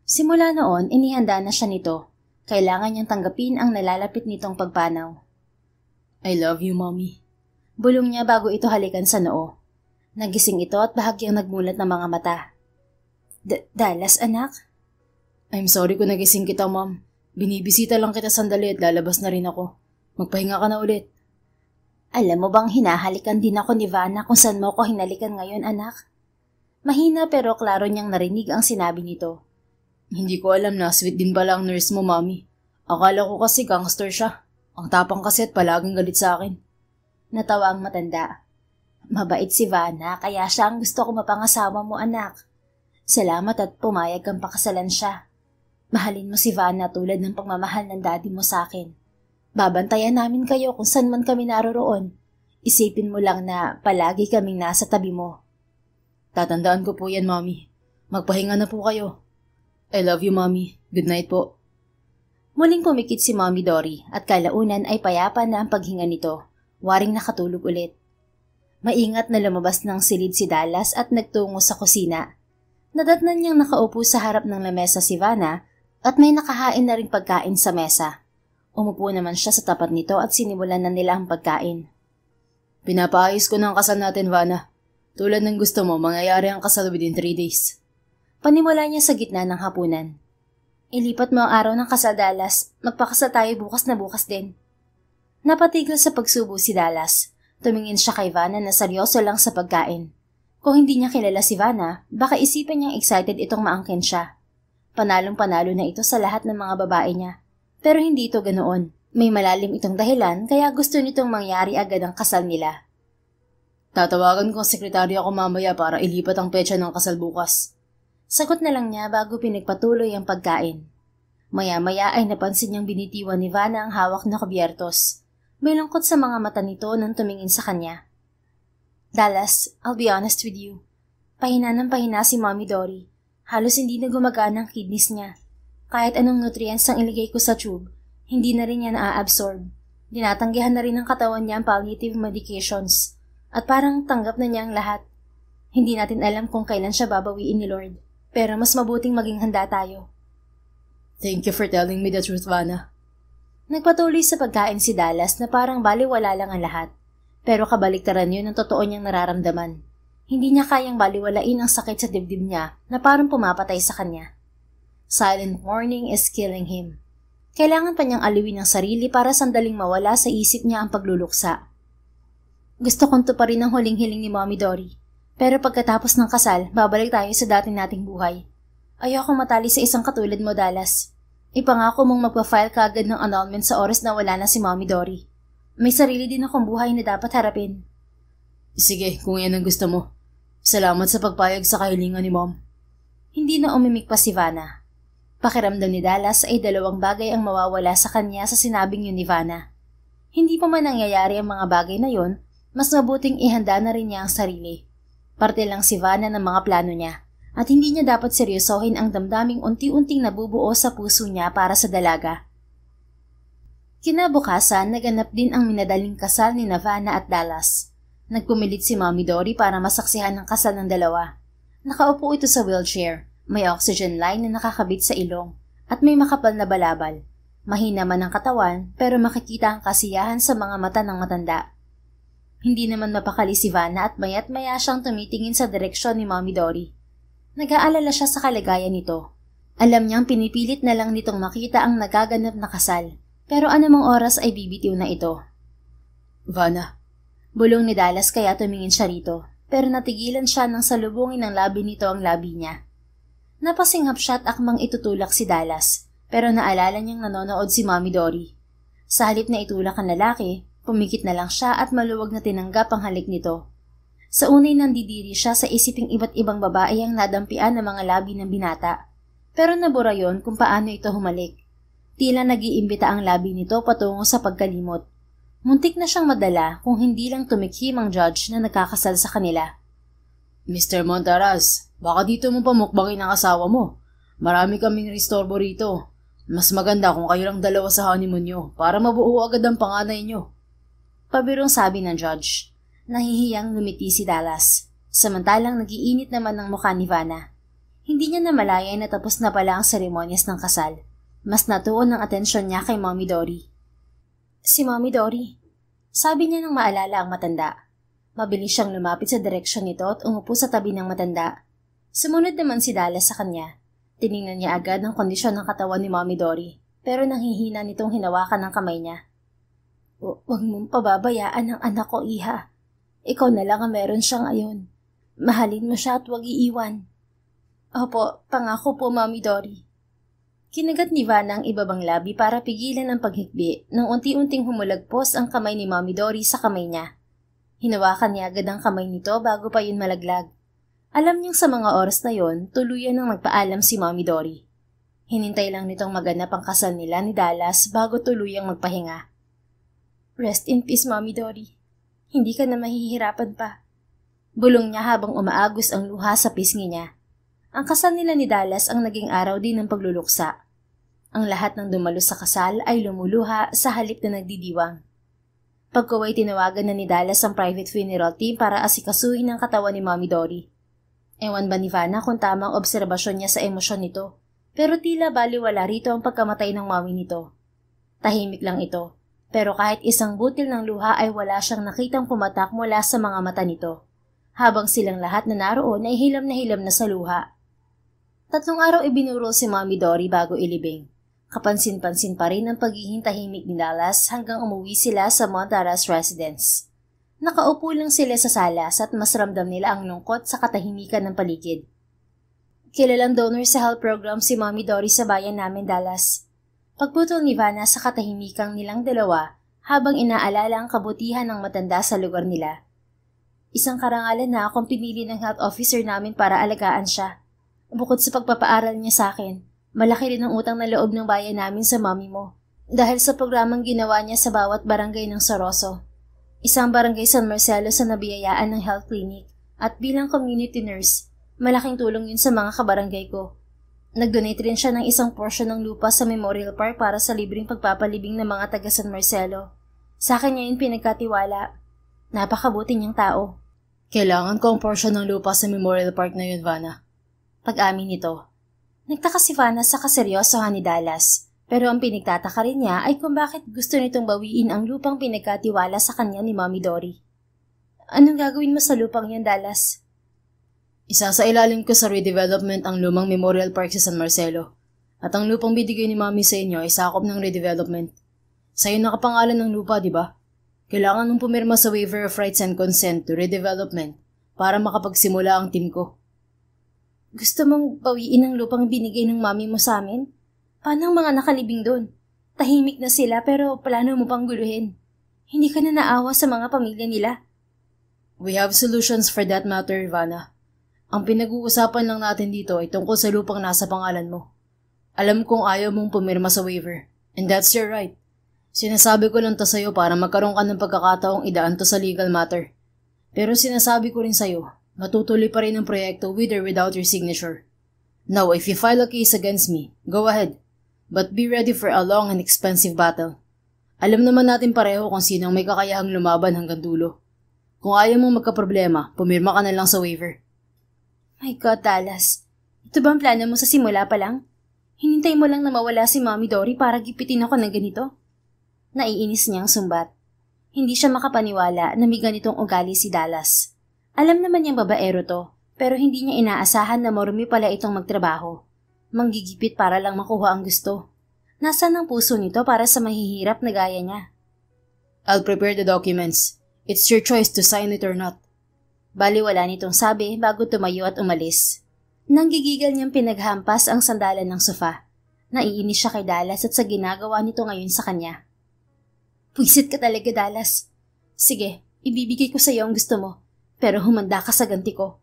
Simula noon, inihanda na siya nito. Kailangan niyang tanggapin ang nalalapit nitong pagpanaw. I love you, Mommy. Bulong niya bago ito halikan sa noo. Nagising ito at bahagyang nagmulat ng mga mata. Dallas, anak? I'm sorry kung nagising kita, Mom. Binibisita lang kita sandali at lalabas na rin ako. Magpahinga ka na ulit. Alam mo bang hinahalikan din ako ni Vanna kung saan mo ko hinalikan ngayon, anak? Mahina pero klaro niyang narinig ang sinabi nito. Hindi ko alam na sweet din pala ang nurse mo, Mami. Akala ko kasi gangster siya. Ang tapang kasi at palaging galit sa akin. Natawa ang matanda. Mabait si Vanna kaya siya ang gusto ko mapangasawa mo, anak. Salamat at pumayag kang pakasalan siya. Mahalin mo si Vanna tulad ng pagmamahal ng daddy mo sa akin. Babantayan namin kayo kung saan man kami naroroon. Isipin mo lang na palagi kaming nasa tabi mo. Tatandaan ko po yan, Mami. Magpahinga na po kayo. I love you, Mami. Good night po. Muling pumikit si Mommy Dory at kalaunan ay payapa na ang paghinga nito. Waring nakatulog ulit. Maingat na lumabas ng silid si Dallas at nagtungo sa kusina. Nadatnan niyang nakaupo sa harap ng lamesa si Vanna at may nakahain na ring pagkain sa mesa. Umupo naman siya sa tapat nito at sinimulan na nila ang pagkain. Pinapaayos ko ng kasal natin, Vanna. Tulad ng gusto mo, mangyayari ang kasal within 3 days. Panimula niya sa gitna ng hapunan. Ilipat mo ang araw ng kasal, Dallas. Magpakasal tayo bukas na bukas din. Napatigil sa pagsubo si Dallas. Tumingin siya kay Vanna na seryoso lang sa pagkain. Kung hindi niya kilala si Vanna, baka isipin niyang excited itong maangkin siya. Panalong-panalo na ito sa lahat ng mga babae niya. Pero hindi ito ganoon. May malalim itong dahilan kaya gusto nitong mangyari agad ang kasal nila. Tatawagan ko ang sekretarya ko mamaya para ilipat ang petsa ng kasal bukas. Sagot na lang niya bago pinagpatuloy ang pagkain. Maya-maya ay napansin niyang binitiwan ni Vanna ang hawak na kubyertos. May lungkot sa mga mata nito nang tumingin sa kanya. Dallas, I'll be honest with you. Pahina ng pahina si Mommy Dory. Halos hindi na gumagana ang kidneys niya. Kahit anong nutrients ang iligay ko sa tube, hindi na rin niya na-absorb. Dinatanggihan na rin ng katawan niya ang palliative medications. At parang tanggap na niya ang lahat. Hindi natin alam kung kailan siya babawiin ni Lord. Pero mas mabuting maging handa tayo. Thank you for telling me the truth, Vanna. Nagpatuloy sa pagkain si Dallas na parang baliwala lang ang lahat. Pero kabaliktaran yun ang totoo niyang nararamdaman. Hindi niya kayang baliwalain ang sakit sa dibdib niya na parang pumapatay sa kanya. Silent mourning is killing him. Kailangan pa niyang aliwin ang sarili para sandaling mawala sa isip niya ang pagluluksa. Gusto kong tuparin ang huling hiling ni Mommy Dory. Pero pagkatapos ng kasal, babalik tayo sa dati nating buhay. Ayoko matali sa isang katulad mo, Dallas. Ipangako mong magpa-file ka agad ng annulment sa oras na wala na si Mommy Dory. May sarili din akong buhay na dapat harapin. Sige, kung yan ang gusto mo. Salamat sa pagpayag sa kahilingan ni Mom. Hindi na umimik pa si Vanna. Pakiramdam ni Dallas ay 2 bagay ang mawawala sa kanya sa sinabing yun ni Vanna. Hindi pa man nangyayari ang mga bagay na yon, mas mabuting ihanda na rin niya ang sarili. Parte lang si Vanna ng mga plano niya at hindi niya dapat seryosohin ang damdaming unti-unting nabubuo sa puso niya para sa dalaga. Kinabukasan, naganap din ang minadaling kasal ni Vanna at Dallas. Nagpumilit si Mommy Dory para masaksihan ang kasal ng dalawa. Nakaupo ito sa wheelchair, may oxygen line na nakakabit sa ilong at may makapal na balabal. Mahina man ang katawan pero makikita ang kasiyahan sa mga mata ng matanda. Hindi naman mapakali si Vanna at maya't maya siyang tumitingin sa direksyon ni Mommy Dory. Nag-aalala siya sa kalagayan nito. Alam niyang pinipilit na lang nitong makita ang nagaganap na kasal, pero anumang oras ay bibitiw na ito. Vanna. Bulong ni Dallas kaya tumingin siya rito, pero natigilan siya nang salubungin ng labi nito ang labi niya. Napasinghap siya at akmang itutulak si Dallas, pero naalala niyang nanonood si Mommy Dory. Sa halip na itulak ang lalaki, pumikit na lang siya at maluwag na tinanggap ang halik nito. Sa unay nandidiri siya sa isiping iba't ibang babae ang nadampian ng mga labi ng binata. Pero nabura yon kung paano ito humalik. Tila nag-iimbita ang labi nito patungo sa pagkalimot. Muntik na siyang madala kung hindi lang tumikhim ang judge na nagkakasal sa kanila. Mr. Montaraz, baka dito mo pamukbangin ang asawa mo. Marami kaming restorbo rito. Mas maganda kung kayo lang dalawa sa honeymoon nyo para mabuo agad ang panganay nyo. Pabirong sabi ng judge. Nahihiyang ngumiti si Dallas. Samantalang nagiinit naman ang mukha ni Vanna. Hindi niya namalaya na tapos na pala ang seremonyas ng kasal. Mas natuon ang atensyon niya kay Mommy Dory. Si Mommy Dory. Sabi niya nang maalala ang matanda. Mabilis siyang lumapit sa direksyon nito at umupo sa tabi ng matanda. Sumunod naman si Dallas sa kanya. Tiningnan niya agad ang kondisyon ng katawan ni Mommy Dory. pero nanghihina nitong hinawakan ng kamay niya. Huwag mong pababayaan ang anak ko, Iha. Ikaw na lang ang meron siya ngayon. Mahalin mo siya at huwag iiwan. Opo, pangako po, Mami Dory. Kinagat ni Vanna ang ibabang labi para pigilan ang paghikbi nang unti-unting humulagpos ang kamay ni Mami Dory sa kamay niya. Hinawakan niya agad ang kamay nito bago pa yun malaglag. Alam niyang sa mga oras na yon, tuluyan nang magpaalam si Mami Dory. Hinintay lang nitong maganap ang kasal nila ni Dallas bago tuluyang magpahinga. Rest in peace, Mami Dory. Hindi ka na mahihirapan pa. Bulong niya habang umaagos ang luha sa pisngi niya. Ang kasal nila ni Dallas ang naging araw din ng pagluluksa. Ang lahat ng dumalo sa kasal ay lumuluha sa halip na nagdidiwang. Pagkaway tinawagan na ni Dallas ang private funeral team para asikasuhin ang katawan ni Mami Dory. Ewan ba ni Vanna kung tamang obserbasyon niya sa emosyon nito, pero tila baliwala rito ang pagkamatay ng mami nito. Tahimik lang ito, pero kahit isang butil ng luha ay wala siyang nakitang pumatak mula sa mga mata nito, habang silang lahat na naroon ay hilam na sa luha. 3 araw ibinurol si Mami Dory bago ilibing. Kapansin-pansin pa rin ang pagiging tahimik ni Dallas hanggang umuwi sila sa Montaras residence. Nakaupo lang sila sa salas at mas ramdam nila ang lungkot sa katahimikan ng paligid. Kilalang donor sa health program si Mami Dory sa bayan namin, Dallas. Pagputol ni Vanna sa katahimikang nilang dalawa habang inaalala ang kabutihan ng matanda sa lugar nila. Isang karangalan na akong pinili ng health officer namin para alagaan siya. Bukod sa pagpapaaral niya sa akin, malaki rin ang utang na loob ng bayan namin sa mami mo dahil sa programang ginawa niya sa bawat barangay ng Soroso. Isang barangay San Marcelo sa nabiyayaan ng health clinic at bilang community nurse, malaking tulong yun sa mga kabarangay ko. Nag-donate rin siya ng isang portion ng lupa sa Memorial Park para sa libreng pagpapalibing ng mga taga San Marcelo. Sa akin niya yun pinagkatiwala. Napakabuti niyang tao. Kailangan ko ang portion ng lupa sa Memorial Park na yun, Vanna. Pag-amin nito. Nagtaka si Vanna sa kaseryosohan ni Dallas, pero ang pinagtataka rin niya ay kung bakit gusto nitong bawiin ang lupang pinagkatiwala sa kanya ni Mami Dory. Anong gagawin mo sa lupang yan, Dallas? Isa sa ilalim ko sa redevelopment ang lumang Memorial Park sa San Marcelo. At ang lupang binigay ni Mami sa inyo ay sakop ng redevelopment. Sa'yo nakapangalan ng lupa, di ba? Kailangan mong pumirma sa waiver of rights and consent to redevelopment para makapagsimula ang team ko. Gusto mong bawiin ang lupang binigay ng mami mo sa amin? Paano ang mga nakalibing doon? Tahimik na sila pero plano mo pang guluhin. Hindi ka na naawa sa mga pamilya nila. We have solutions for that matter, Vanna. Ang pinag-uusapan lang natin dito ay tungkol sa lupang nasa pangalan mo. Alam kong ayaw mong pumirma sa waiver, and that's your right. Sinasabi ko lang to sa'yo para magkaroon ka ng pagkakataong idaan to sa legal matter. Pero sinasabi ko rin sa'yo, matutuloy pa rin ang proyekto with or without your signature. Now, if you file a case against me, go ahead. But be ready for a long and expensive battle. Alam naman natin pareho kung sinong may kakayahang lumaban hanggang dulo. Kung ayaw mong magkaproblema, pumirma ka na lang sa waiver. My God, Dallas. Ito ba ang plano mo sa simula pa lang? Hinintay mo lang na mawala si Mami Dory para gipitin ako ng ganito? Naiinis niyang sumbat. Hindi siya makapaniwala na may ganitong ugali si Dallas. Alam naman niyang babaero to, pero hindi niya inaasahan na marumi pala itong magtrabaho. Manggigipit para lang makuha ang gusto. Nasaan ang puso nito para sa mahihirap na gaya niya? I'll prepare the documents. It's your choice to sign it or not. Baliwala nitong sabi bago tumayo at umalis. Nanggigigal niyang pinaghampas ang sandalan ng sofa. Naiinis siya kay Dallas at sa ginagawa nito ngayon sa kanya. Pwisit ka talaga, Dallas. Sige, ibibigay ko sa iyo ang gusto mo. Pero humanda ka sa ganti ko.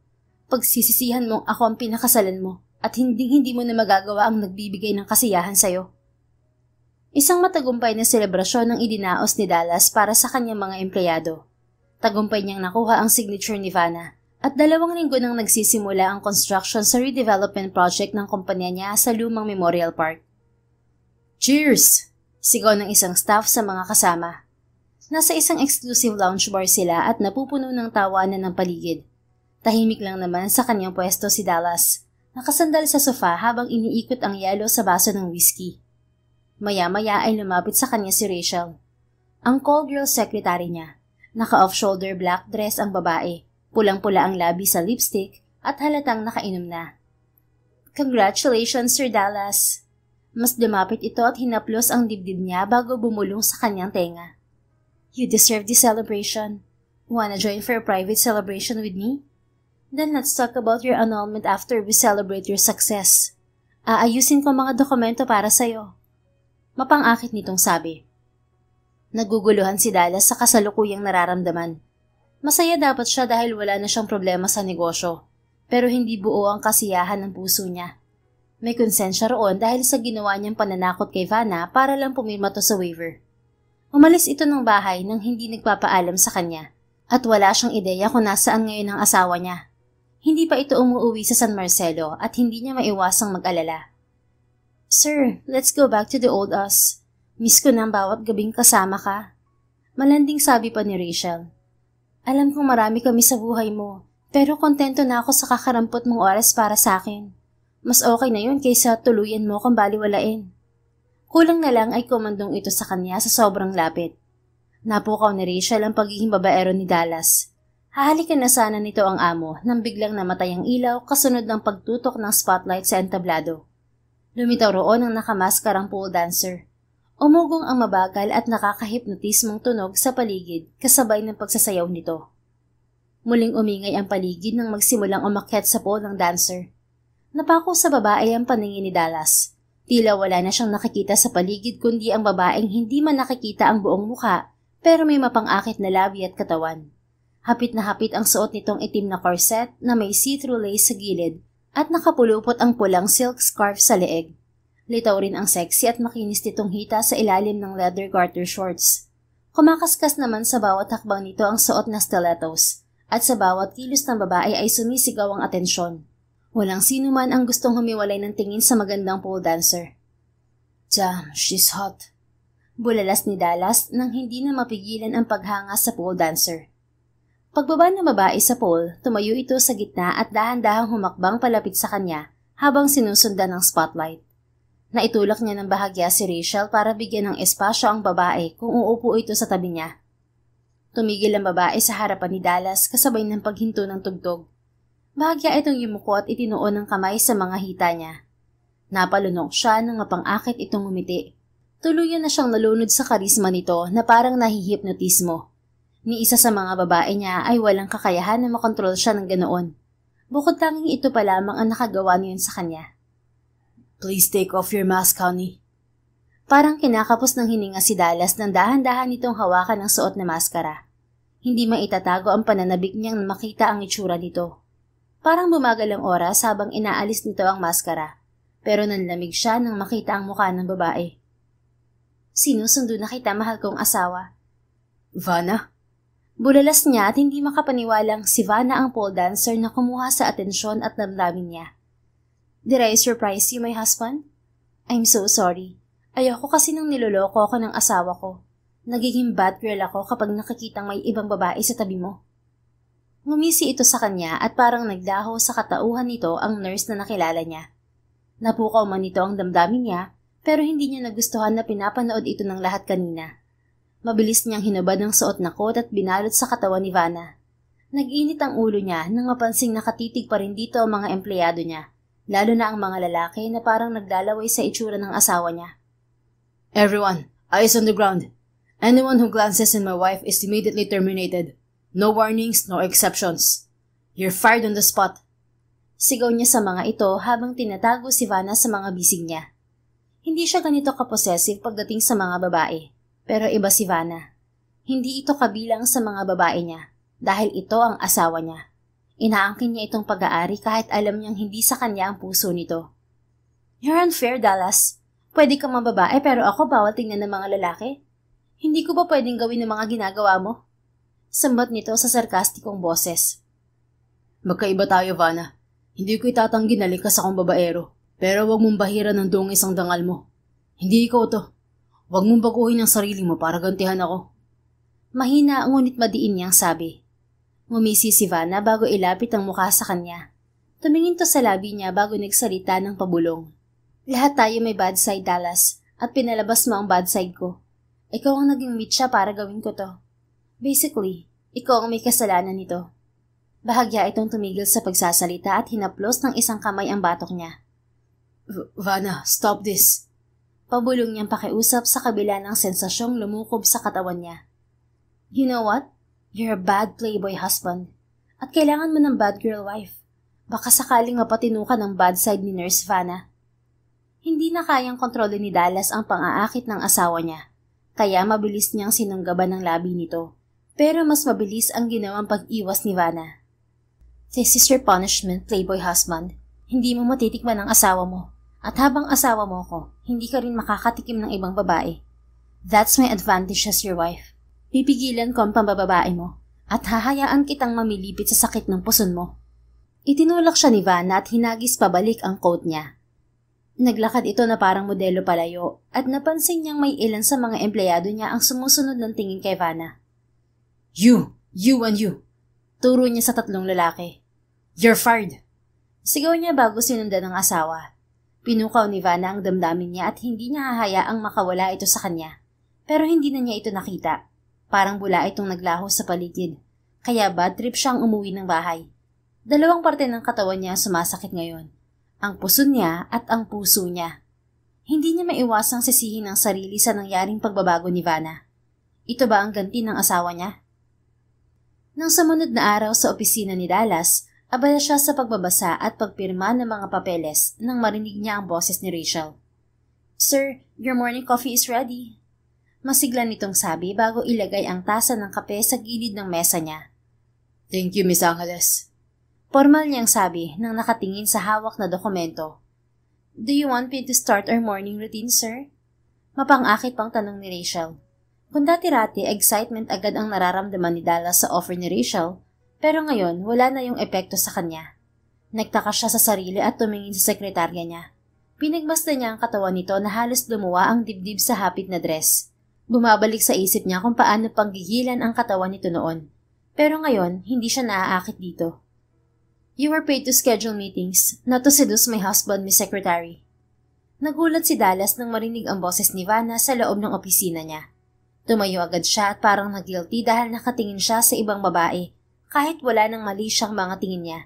Pagsisisihan mong ako ang pinakasalan mo at hindi mo na magagawa ang nagbibigay ng kasiyahan sa'yo. Isang matagumpay na selebrasyon ang idinaos ni Dallas para sa kanyang mga empleyado. Tagumpay niyang nakuha ang signature ni Vanna at 2 linggo nang nagsisimula ang construction sa redevelopment project ng kumpanya niya sa lumang Memorial Park. Cheers! Sigaw ng isang staff sa mga kasama. Nasa isang exclusive lounge bar sila at napupuno ng tawanan ng paligid. Tahimik lang naman sa kanyang pwesto si Dallas, nakasandal sa sofa habang iniikot ang yelo sa baso ng whiskey. Maya-maya ay lumapit sa kanya si Rachel. Ang call girl secretary niya. Naka-off-shoulder black dress ang babae, pulang-pula ang labi sa lipstick at halatang nakainom na. Congratulations, Sir Dallas! Mas lumapit ito at hinaplos ang dibdib niya bago bumulong sa kanyang tenga. You deserve this celebration. Wanna join for a private celebration with me? Then let's talk about your annulment after we celebrate your success. Aayusin ko mga dokumento para sa'yo. Mapang-akit nitong sabi. Naguguluhan si Dallas sa kasalukuyang nararamdaman. Masaya dapat siya dahil wala na siyang problema sa negosyo, pero hindi buo ang kasiyahan ng puso niya. May konsensya roon dahil sa ginawa niyang pananakot kay Vanna para lang pumirma to sa waiver. Umalis ito ng bahay nang hindi nagpapaalam sa kanya at wala siyang ideya kung nasaan ngayon ang asawa niya. Hindi pa ito umuwi sa San Marcelo at hindi niya maiwasang mag-alala. Sir, let's go back to the old us. Miss ko nang bawat gabing kasama ka. Malanding sabi pa ni Rachel. Alam kong marami kami sa buhay mo, pero kontento na ako sa kakarampot mong oras para sa akin. Mas okay na yun kaysa tuluyan mo kung baliwalain. Kulang na lang ay komandong ito sa kanya sa sobrang lapit. Napukaw ni Rachel ang pagiging babaero ni Dallas. Hahalikan na sana nito ang amo nang biglang namatay ang ilaw kasunod ng pagtutok ng spotlight sa entablado. Lumitaw roon ang nakamaskarang pole dancer. Umugong ang mabagal at nakakahipnotismong tunog sa paligid kasabay ng pagsasayaw nito. Muling umingay ang paligid nang magsimulang umakyat sa pole ng dancer. Napako sa babae ang paningin ni Dallas. Tila wala na siyang nakikita sa paligid kundi ang babaeng hindi man nakikita ang buong mukha pero may mapang-akit na labi at katawan. Hapit na hapit ang suot nitong itim na corset na may see-through lace sa gilid at nakapulupot ang pulang silk scarf sa leeg. Litaw rin ang sexy at makinis nitong hita sa ilalim ng leather garter shorts. Kumakaskas naman sa bawat hakbang nito ang suot na stilettos at sa bawat kilos ng babae ay sumisigaw ang atensyon. Walang sino man ang gustong humiwalay ng tingin sa magandang pole dancer. Damn, she's hot. Bulalas ni Dallas nang hindi na mapigilan ang paghanga sa pole dancer. Pagbaba ng babae sa pole, tumayo ito sa gitna at dahan-dahang humakbang palapit sa kanya habang sinusundan ng spotlight. Naitulak niya ng bahagya si Rachel para bigyan ng espasyo ang babae kung uupo ito sa tabi niya. Tumigil ang babae sa harapan ni Dallas kasabay ng paghinto ng tugtog. Bahagya itong yumuko at itinuon ng kamay sa mga hita niya. Napalunok siya nang mapang-akit itong ngumiti. Tuluyan na siyang nalunod sa karisma nito na parang nahihipnotismo. Ni isa sa mga babae niya ay walang kakayahan na makontrol siya ng ganoon. Bukod tanging ito pa lamang ang nakagawa niyon sa kanya. Please take off your mask, honey. Parang kinakapos ng hininga si Dallas nang dahan-dahan nitong hawakan ang suot na maskara. Hindi maitatago ang pananabik niyang makita ang itsura nito. Parang bumagal ang oras habang inaalis nito ang maskara, pero nanlamig siya nang makita ang mukha ng babae. Sinusundo na kita, mahal kong asawa. Vanna? Bulalas niya at hindi makapaniwalang si Vanna ang pole dancer na kumuha sa atensyon at damdamin niya. Did I surprise you, my husband? I'm so sorry. Ayoko kasi nang niloloko ako ng asawa ko. Nagiging bad girl ako kapag nakikitang may ibang babae sa tabi mo. Ngumisi ito sa kanya at parang nagdaho sa katauhan nito ang nurse na nakilala niya. Napukaw man nito ang damdamin niya, pero hindi niya nagustuhan na pinapanood ito ng lahat kanina. Mabilis niyang hinubad ng suot na coat at binalot sa katawan ni Vanna. Nag-init ang ulo niya nang mapansing nakatitig pa rin dito ang mga empleyado niya, lalo na ang mga lalaki na parang naglalaway sa itsura ng asawa niya. Everyone, eyes on the ground. Anyone who glances in my wife is immediately terminated. No warnings, no exceptions. You're fired on the spot. Sigaw niya sa mga ito habang tinatago si Vanna sa mga bisig niya. Hindi siya ganito kaposesive pagdating sa mga babae, pero iba si Vanna. Hindi ito kabilang sa mga babae niya dahil ito ang asawa niya. Inaangkin niya itong pag-aari kahit alam niyang hindi sa kanya ang puso nito. You're unfair, Dallas. Pwede ka mababae pero ako bawal tingnan ng mga lalaki. Hindi ko ba pwedeng gawin ng mga ginagawa mo? Sambat nito sa sarkastikong boses. Magkaiba tayo, Vanna. Hindi ko itatanggi na likas akong babaero. Pero wag mong bahiran ng dungis ang dangal mo. Hindi ikaw to. Wag mong baguhin ang sarili mo para gantihan ako. Mahina ngunit madiin niyang sabi. Ngumisi si Vanna bago ilapit ang mukha sa kanya. Tumingin to sa labi niya bago nagsalita ng pabulong. Lahat tayo may bad side, Dallas, at pinalabas mo ang bad side ko. Ikaw ang naging mitya para gawin ko to. Basically, ikaw ang may kasalanan nito. Bahagya itong tumigil sa pagsasalita at hinaplos ng isang kamay ang batok niya. Vanna, stop this. Pabulong niyang pakiusap sa kabila ng sensasyong lumukob sa katawan niya. You know what? You're a bad playboy husband. At kailangan mo ng bad girl wife. Baka sakaling mapatino ka ng bad side ni Nurse Vanna. Hindi na kayang kontrolin ni Dallas ang pang-aakit ng asawa niya. Kaya mabilis niyang sinunggaban ng labi nito. Pero mas mabilis ang ginawang pag-iwas ni Vanna. This is your punishment, playboy husband. Hindi mo matitikman ang asawa mo. At habang asawa mo ko, hindi ka rin makakatikim ng ibang babae. That's my advantage as your wife. Pipigilan ko ang pambababae mo at hahayaan kitang mamilipit sa sakit ng puson mo. Itinulak siya ni Vanna at hinagis pabalik ang coat niya. Naglakad ito na parang modelo palayo at napansin niyang may ilan sa mga empleyado niya ang sumusunod ng tingin kay Vanna. You and you. Turo niya sa tatlong lalaki. You're fired. Sigaw niya bago sinundan ng asawa. Pinukaw ni Vanna ang damdamin niya at hindi niya hahayaang makawala ito sa kanya. Pero hindi na niya ito nakita. Parang bula itong naglaho sa paligid. Kaya bad trip siyang umuwi ng bahay. Dalawang parte ng katawan niya sumasakit ngayon. Ang puso niya at ang puso niya. Hindi niya maiwasang sisihin ang sarili sa nangyaring pagbabago ni Vanna. Ito ba ang ganti ng asawa niya? Nang sumunod na araw sa opisina ni Dallas, abala siya sa pagbabasa at pagpirma ng mga papeles nang marinig niya ang boses ni Rachel. Sir, your morning coffee is ready. Masigla nitong sabi bago ilagay ang tasa ng kape sa gilid ng mesa niya. Thank you, Miss Angeles. Formal niyang sabi nang nakatingin sa hawak na dokumento. Do you want me to start our morning routine, sir? Mapang-akit pang tanong ni Rachel. Kung dati-rati, excitement agad ang nararamdaman ni Dallas sa offer ni Rachel, pero ngayon wala na yung epekto sa kanya. Nagtaka siya sa sarili at tumingin sa sekretarya niya. Pinagmasdan niya ang katawan nito na halos lumuwa ang dibdib sa hapit na dress. Bumabalik sa isip niya kung paano panggigilan ang katawan nito noon. Pero ngayon, hindi siya naaakit dito. You were paid to schedule meetings, not to seduce my husband, Miss Secretary. Nagulat si Dallas nang marinig ang boses ni Vanna sa loob ng opisina niya. Tumayo agad siya at parang nag-guilty dahil nakatingin siya sa ibang babae, kahit wala nang mali siyang mga tingin niya.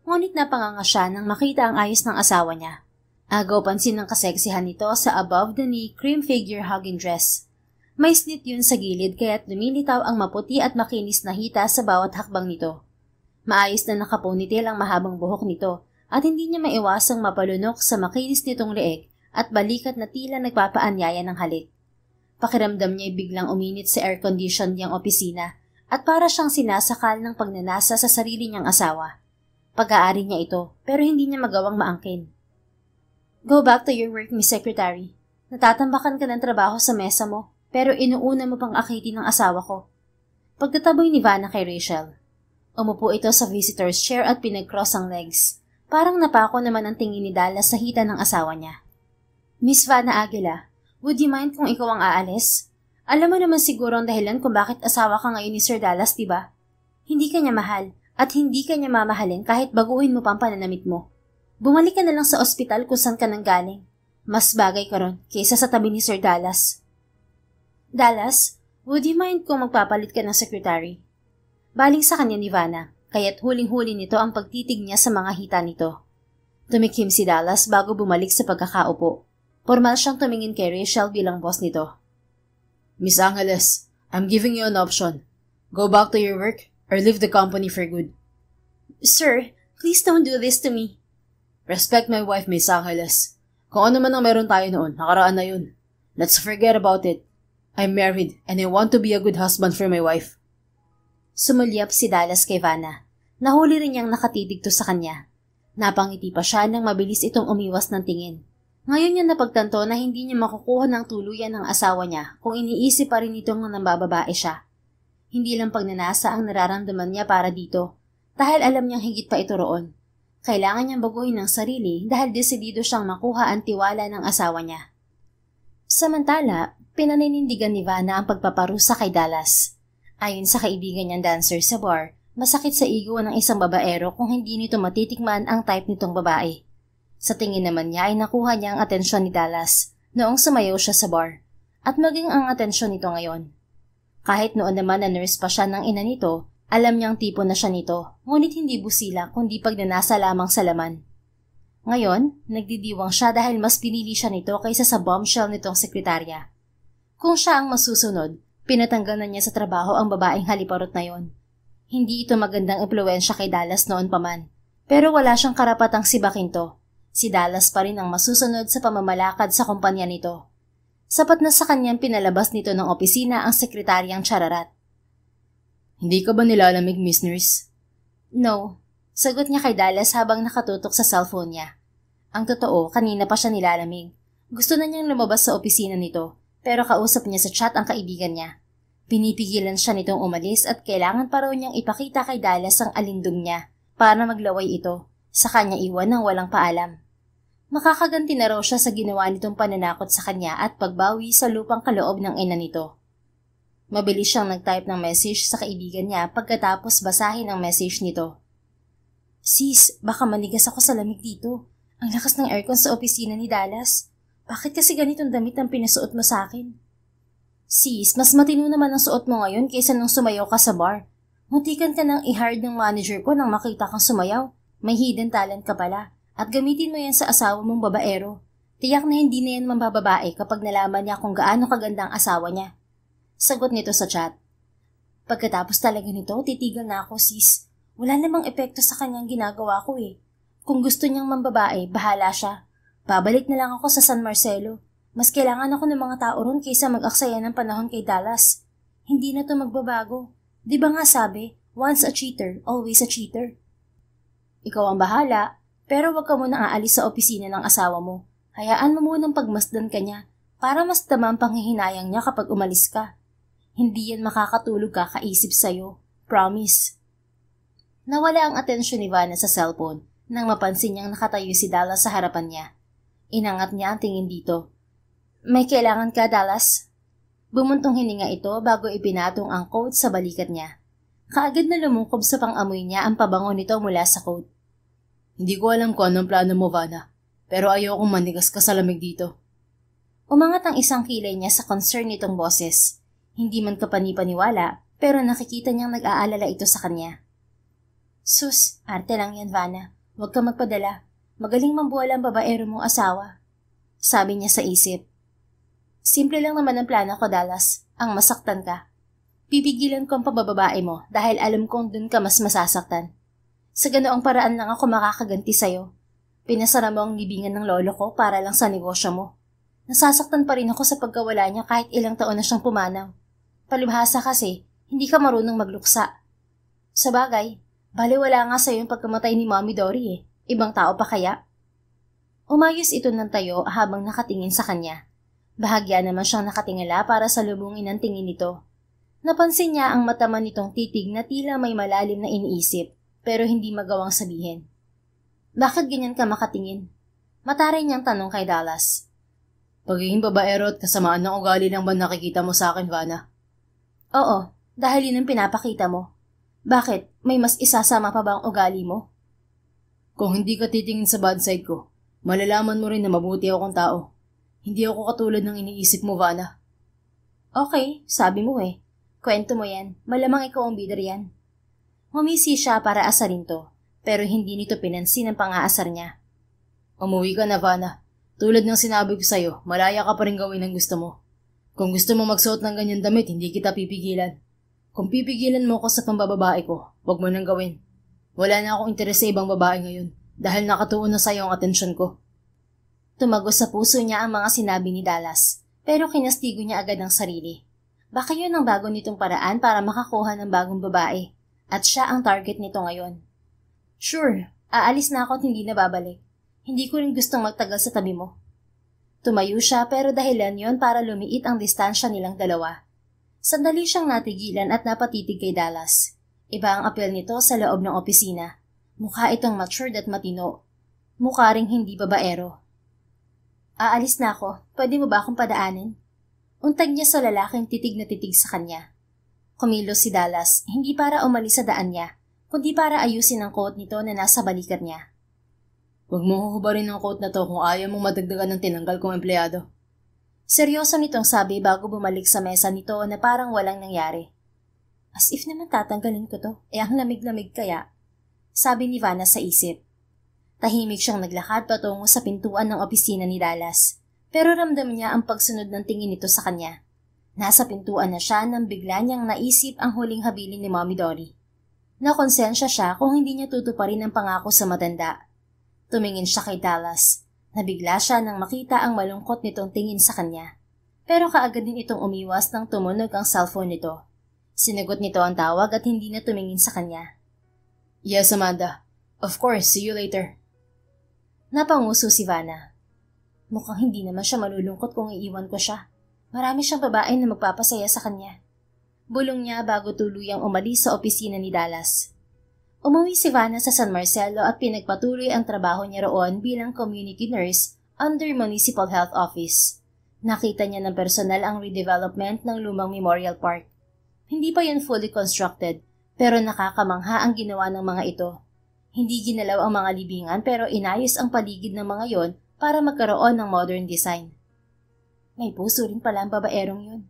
Ngunit napanganga siya nang makita ang ayos ng asawa niya. Agaw pansin ng kaseksihan nito sa above-the-knee cream figure hugging dress. May slit yun sa gilid kaya't lumilitaw ang maputi at makinis na hita sa bawat hakbang nito. Maayos na nakaponytail ang mahabang buhok nito at hindi niya maiwasang mapalunok sa makinis nitong leeg at balikat na tila nagpapaanyaya ng halik. Pakiramdam niya'y biglang uminit sa air-conditioned niyang opisina at para siyang sinasakal ng pagnanasa sa sarili niyang asawa. Pag-aari niya ito pero hindi niya magawang maangkin. Go back to your work, Miss Secretary. Natatambakan ka ng trabaho sa mesa mo. Pero inuuna mo pang akitin ng asawa ko. Pagtataboy ni Vanna kay Rachel. Umupo ito sa visitor's chair at pinag-cross ang legs. Parang napako naman ang tingin ni Dallas sa hita ng asawa niya. Miss Vanna Aguila, would you mind kung ikaw ang aalis? Alam mo naman siguro ang dahilan kung bakit asawa ka ngayon ni Sir Dallas, diba? Hindi ka niya mahal at hindi ka niya mamahalin kahit baguhin mo pa ang pananamit mo. Bumalik ka na lang sa ospital kung saan ka nang galing. Mas bagay ka ron kaysa sa tabi ni Sir Dallas. Dallas, would you mind kung magpapalit ka ng secretary? Baling sa kanya ni Vanna, kaya't huling-huli nito ang pagtitig niya sa mga hita nito. Tumikim si Dallas bago bumalik sa pagkakaupo. Formal siyang tumingin kay Rachel bilang boss nito. Miss Angeles, I'm giving you an option. Go back to your work or leave the company for good. Sir, please don't do this to me. Respect my wife, Miss Angeles. Kung ano man ang meron tayo noon, nakaraan na yun. Let's forget about it. I'm married and I want to be a good husband for my wife. Sumulyap si Dallas kay Vanna. Nahuli rin niyang nakatitig to sa kanya. Napangiti pa siya nang mabilis itong umiwas ng tingin. Ngayon niya napagtanto na hindi niya makukuha ng tuluyan ng asawa niya kung iniisip pa rin itong nambababae siya. Hindi lang pagnanasa ang nararamdaman niya para dito, dahil alam niyang higit pa ito roon. Kailangan niyang baguhin ang sarili dahil desidido siyang makuha ang tiwala ng asawa niya. Samantala, pinaninindigan ni Vanna ang pagpaparusa kay Dallas. Ayon sa kaibigan niyang dancer sa bar, masakit sa ego ng isang babaero kung hindi nito matitikman ang type nitong babae. Sa tingin naman niya ay nakuha niya ang atensyon ni Dallas noong sumayaw siya sa bar, at maging ang atensyon nito ngayon. Kahit noon naman na nurse pa siya ng ina nito, alam niyang tipo na siya nito, ngunit hindi busila kundi pagnanasa lamang sa laman. Ngayon, nagdidiwang siya dahil mas pinili siya nito kaysa sa bombshell nitong sekretarya. Kung siya ang masusunod, pinatanggal na niya sa trabaho ang babaeng haliparot na yon. Hindi ito magandang impluwensya kay Dallas noon pa man. Pero wala siyang karapatang sibakin to. Si Dallas pa rin ang masusunod sa pamamalakad sa kumpanya nito. Sapat na sa kanyang pinalabas nito ng opisina ang sekretaryang Chararat. Hindi ka ba nilalamig, Miss Nurse? No, sagot niya kay Dallas habang nakatutok sa cellphone niya. Ang totoo, kanina pa siya nilalamig. Gusto na niyang lumabas sa opisina nito, pero kausap niya sa chat ang kaibigan niya. Pinipigilan siya nitong umalis at kailangan pa raw niyang ipakita kay Dallas ang alindog niya para maglaway ito, sa kanya iwan ng walang paalam. Makakaganti na raw siya sa ginawa nitong pananakot sa kanya at pagbawi sa lupang kaloob ng ina nito. Mabilis siyang nag-type ng message sa kaibigan niya pagkatapos basahin ang message nito. Sis, baka manigas ako sa lamig dito. Ang lakas ng aircon sa opisina ni Dallas. Bakit kasi ganitong damit ang pinasuot mo sa akin? Sis, mas matino naman ang suot mo ngayon kaysa nung sumayaw ka sa bar. Muntikan ka nang i-hire ng manager ko nang makita kang sumayaw. May hidden talent ka pala. At gamitin mo yan sa asawa mong babaero. Tiyak na hindi na yan mambababae kapag nalaman niya kung gaano kaganda ang asawa niya. Sagot nito sa chat. Pagkatapos talaga nito, titigil na ako sis. Wala namang epekto sa kanyang ginagawa ko eh. Kung gusto niyang mambabae, bahala siya. Babalik na lang ako sa San Marcelo. Mas kailangan ako ng mga tao ron kaysa mag-aksaya ng panahon kay Dallas. Hindi na to magbabago. Di ba nga sabi, once a cheater, always a cheater? Ikaw ang bahala, pero wag ka munang aalis sa opisina ng asawa mo. Hayaan mo munang pagmasdan ka niya para mas tama ang panghihinayang niya kapag umalis ka. Hindi yan makakatulog kakaisip sa'yo. Promise. Nawala ang atensyon ni Vanna sa cellphone nang mapansin niyang nakatayo si Dallas sa harapan niya. Inangat niya ang tingin dito. May kailangan ka, Dallas? Bumuntong hininga ito bago ipinatong ang coat sa balikat niya. Kaagad na lumungkob sa pang-amoy niya ang pabango nito mula sa coat. Hindi ko alam kung anong plano mo, Vanna. Pero ayokong manigas ka sa lamig dito. Umangat ang isang kilay niya sa concern nitong boses. Hindi man kapani-paniwala, pero nakikita niyang nag-aalala ito sa kanya. Sus, arte lang yan, Vanna. Huwag ka magpadala. Magaling mambuwala ang babaero mong asawa. Sabi niya sa isip. Simple lang naman ang plano ko, Dallas. Ang masaktan ka. Pipigilan ko ang pabababae mo dahil alam kong dun ka mas masasaktan. Sa ganoong paraan lang ako makakaganti sa'yo. Pinasara mo ang libingan ng lolo ko para lang sa negosyo mo. Nasasaktan pa rin ako sa pagkawala niya kahit ilang taon na siyang pumanaw. Palibhasa kasi, hindi ka marunong magluksa. Sa bagay, baliwala nga sa'yo yung pagkamatay ni Mommy Dory eh. Ibang tao pa kaya? Umayos ito ng tayo habang nakatingin sa kanya. Bahagya naman siyang nakatingala para sa lubungin ng tingin nito. Napansin niya ang mataman nitong titig na tila may malalim na iniisip, pero hindi magawang sabihin. Bakit ganyan ka makatingin? Mataray niyang tanong kay Dallas. Pagiging babaero at kasamaan ng ugali lang ba nakikita mo sa akin, Vanna? Oo, dahil yun ang pinapakita mo. Bakit? May mas isasama pa ba ang ugali mo? Kung hindi ka titingin sa bad side ko, malalaman mo rin na mabuti akong tao. Hindi ako katulad ng iniisip mo, Vanna. Okay, sabi mo eh. Kwento mo yan. Malamang ikaw ang bidder yan. Humisi siya para asarin to, pero hindi nito pinansin ang pang-aasar niya. Umuwi ka na, Vanna. Tulad ng sinabi ko sa'yo, malaya ka pa rin gawin ang gusto mo. Kung gusto mo magsuot ng ganyan damit, hindi kita pipigilan. Kung pipigilan mo ko sa pambababae ko, huwag mo nang gawin. Wala na akong interes sa ibang babae ngayon dahil nakatuon na sa'yo ang atensyon ko. Tumagos sa puso niya ang mga sinabi ni Dallas, pero kinastigo niya agad ang sarili. Baka yun ang bago nitong paraan para makakuha ng bagong babae, at siya ang target nito ngayon. Sure, aalis na ako at hindi na babalik. Hindi ko rin gustong magtagal sa tabi mo. Tumayo siya pero dahilan yon para lumiit ang distansya nilang dalawa. Sandali siyang natigilan at napatitig kay Dallas. Iba ang apel nito sa loob ng opisina. Mukha itong matured at matino. Mukha ring hindi babaero. Aalis na ako. Pwede mo ba akong padaanin? Untag niya sa lalaking titig na titig sa kanya. Kumilos si Dallas, hindi para umalis sa daan niya, kundi para ayusin ang coat nito na nasa balikat niya. Huwag mo huhubarin ang coat na to kung ayaw mong madagdagan ng tinanggal kong empleyado. Seryoso nitong sabi bago bumalik sa mesa nito na parang walang nangyari. As if naman tatanggalin ko to, ang lamig-lamig kaya. Sabi ni Vanna sa isip. Tahimik siyang naglakad patungo sa pintuan ng opisina ni Dallas, pero ramdam niya ang pagsunod ng tingin nito sa kanya. Nasa pintuan na siya nang bigla niyang naisip ang huling habilin ni Mommy Dory. Nakonsensya siya kung hindi niya tutuparin ang pangako sa matanda. Tumingin siya kay Dallas. Nabigla siya nang makita ang malungkot nitong tingin sa kanya. Pero kaagad din itong umiwas nang tumunog ang cellphone nito. Sinagot nito ang tawag at hindi na tumingin sa kanya. Yes, Amanda. Of course, see you later. Napanguso si Vanna. Mukhang hindi naman siya malulungkot kung iiwan ko siya. Marami siyang babae na magpapasaya sa kanya. Bulong niya bago tuluyang umalis sa opisina ni Dallas. Umuwi si Vanna sa San Marcelo at pinagpatuloy ang trabaho niya roon bilang community nurse under Municipal Health Office. Nakita niya ng personal ang redevelopment ng lumang Memorial Park. Hindi pa yun fully constructed, pero nakakamangha ang ginawa ng mga ito. Hindi ginalaw ang mga libingan pero inayos ang paligid ng mga yon para magkaroon ng modern design. May puso rin pala ang babaerong yun.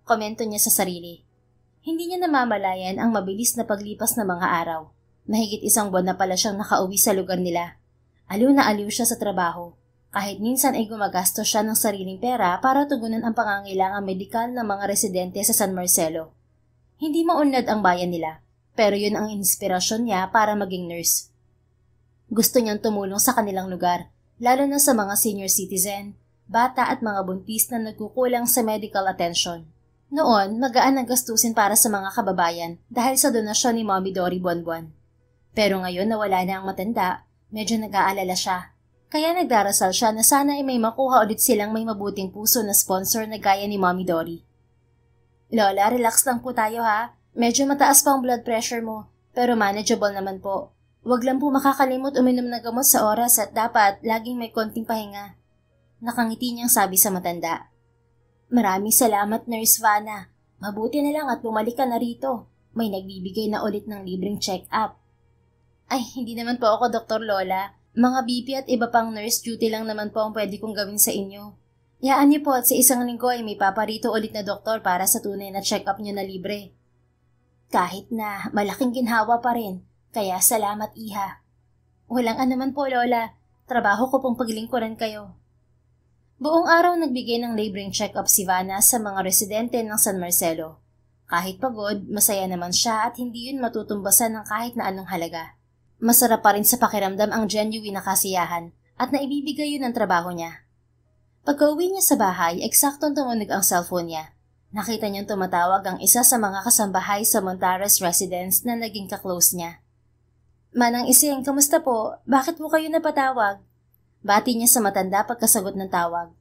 Komento niya sa sarili. Hindi niya namamalayan ang mabilis na paglipas ng mga araw. Mahigit 1 buwan na pala siyang nakauwi sa lugar nila. Aliw na aliw siya sa trabaho. Kahit minsan ay gumagastos siya ng sariling pera para tugunan ang pangangailangang medikal ng mga residente sa San Marcelo. Hindi maunlad ang bayan nila, pero yun ang inspirasyon niya para maging nurse. Gusto niyang tumulong sa kanilang lugar, lalo na sa mga senior citizen, bata at mga buntis na nagkukulang sa medical attention. Noon, magaan ang gastusin para sa mga kababayan dahil sa donasyon ni Mommy Dory buwan-buwan. Pero ngayon na wala na ang matanda, medyo nag-aalala siya. Kaya nagdarasal siya na sana ay may makuha ulit silang may mabuting puso na sponsor na gaya ni Mommy Dory. Lola, relax lang po tayo ha. Medyo mataas pa ang blood pressure mo, pero manageable naman po. Huwag lang po makakalimot uminom ng gamot sa oras at dapat laging may konting pahinga. Nakangiti niyang sabi sa matanda. Maraming salamat, Nurse Vanna. Mabuti na lang at bumalik ka na rito. May nagbibigay na ulit ng libreng check-up. Ay, hindi naman po ako Dr. Lola. Mga BP at iba pang nurse duty lang naman po ang pwede kong gawin sa inyo. Yaan niyo po at sa 1 linggo ay may paparito ulit na doktor para sa tunay na check-up niyo na libre. Kahit na malaking ginhawa pa rin, kaya salamat iha. Walang anuman po Lola, trabaho ko pong paglingkuran kayo. Buong araw nagbigay ng libreng check-up si Vanna sa mga residente ng San Marcelo. Kahit pagod, masaya naman siya at hindi yun matutumbasan ng kahit na anong halaga. Masarap pa rin sa pakiramdam ang genuine na kasiyahan at naibibigay yun ang trabaho niya. Pagka-uwi niya sa bahay, eksaktong tumunog ang cellphone niya. Nakita niyang tumatawag ang isa sa mga kasambahay sa Montares residence na naging ka-close niya. Manang Ising, kamusta po? Bakit po kayo napatawag? Bati niya sa matanda pagkasagot ng tawag.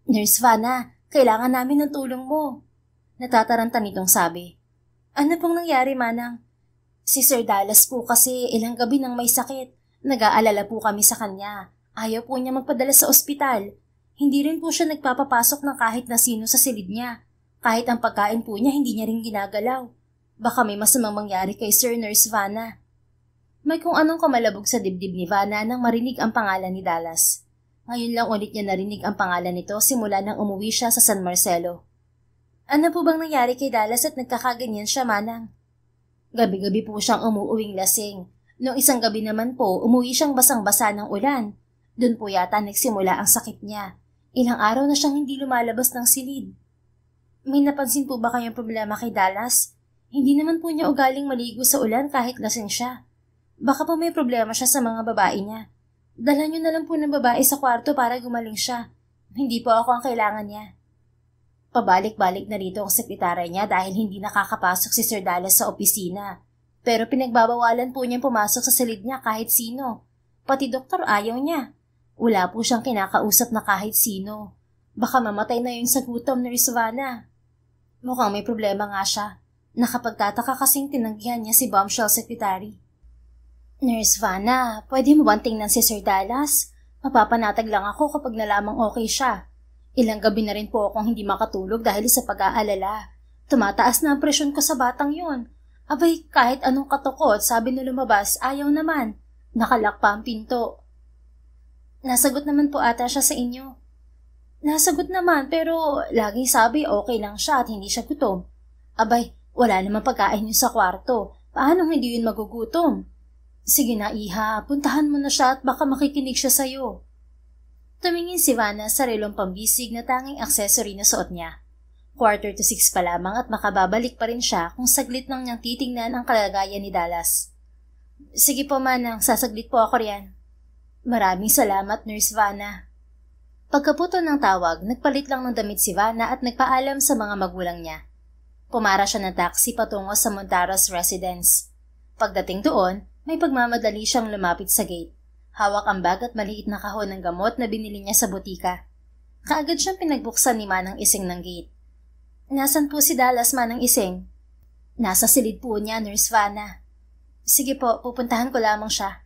Nurse Vanna, kailangan namin ng tulong mo. Natataranta nitong sabi. Ano pong nangyari, Manang? Si Sir Dallas po kasi ilang gabi nang may sakit. Nag-aalala po kami sa kanya. Ayaw po niya magpadala sa ospital. Hindi rin po siya nagpapapasok ng kahit na sino sa silid niya. Kahit ang pagkain po niya hindi niya rin ginagalaw. Baka may masamang mangyari kay Sir Nurse Vanna. May kung anong kumalabog sa dibdib ni Vanna nang marinig ang pangalan ni Dallas. Ngayon lang ulit niya narinig ang pangalan nito simula nang umuwi siya sa San Marcelo. Ano po bang nangyari kay Dallas at nagkakaganyan siya, Manang? Gabi-gabi po siyang umuuwing lasing. Noong isang gabi naman po, umuwi siyang basang-basa ng ulan. Doon po yata nagsimula ang sakit niya. Ilang araw na siyang hindi lumalabas ng silid. May napansin po ba kayong problema kay Dallas? Hindi naman po niya ugaling maligo sa ulan kahit lasing siya. Baka po may problema siya sa mga babae niya. Dala niyo na lang po ng babae sa kwarto para gumaling siya. Hindi po ako ang kailangan niya. Pabalik-balik na rito ang sekretary niya dahil hindi nakakapasok si Sir Dallas sa opisina. Pero pinagbabawalan po niyang pumasok sa silid niya kahit sino. Pati doktor ayaw niya. Wala po siyang kinakausap na kahit sino. Baka mamatay na yun sa gutom, Nurse Vanna. Mukhang may problema nga siya. Nakapagtataka kasing tinanggihan niya si Bombshell Secretary. Nurse Vanna, pwede mo bang tingnan si Sir Dallas? Mapapanatag lang ako kapag nalamang okay siya. Ilang gabi na rin po akong hindi makatulog dahil sa pag-aalala. Tumataas na ang presyon ko sa batang yun. Abay, kahit anong katukot, sabi na lumabas, ayaw naman. Nakalak pa ang pinto. Nasagot naman po ata siya sa inyo. Nasagot naman, pero laging sabi okay lang siya at hindi siya gutom. Abay, wala naman pagkain yun sa kwarto. Paano hindi yun magugutom? Sige na, Iha. Puntahan mo na siya at baka makikinig siya sa'yo. Tumingin si Vanna sa relong pambisig na tanging accessory na suot niya. 5:45 pa lamang at makababalik pa rin siya kung saglit nang niyang titingnan ang kalagayan ni Dallas. Sige po, Manang. Sasaglit po ako riyan. Maraming salamat, Nurse Vanna. Pagkaputo ng tawag, nagpalit lang ng damit si Vanna at nagpaalam sa mga magulang niya. Pumara siya ng taxi patungo sa Montaros residence. Pagdating doon, may pagmamadali siyang lumapit sa gate. Hawak ang bag at maliit na kahon ng gamot na binili niya sa butika. Kaagad siyang pinagbuksan ni Manang Ising ng gate. Nasaan po si Dallas, Manang Ising? Nasa silid po niya, Nurse Vanna. Sige po, pupuntahan ko lamang siya.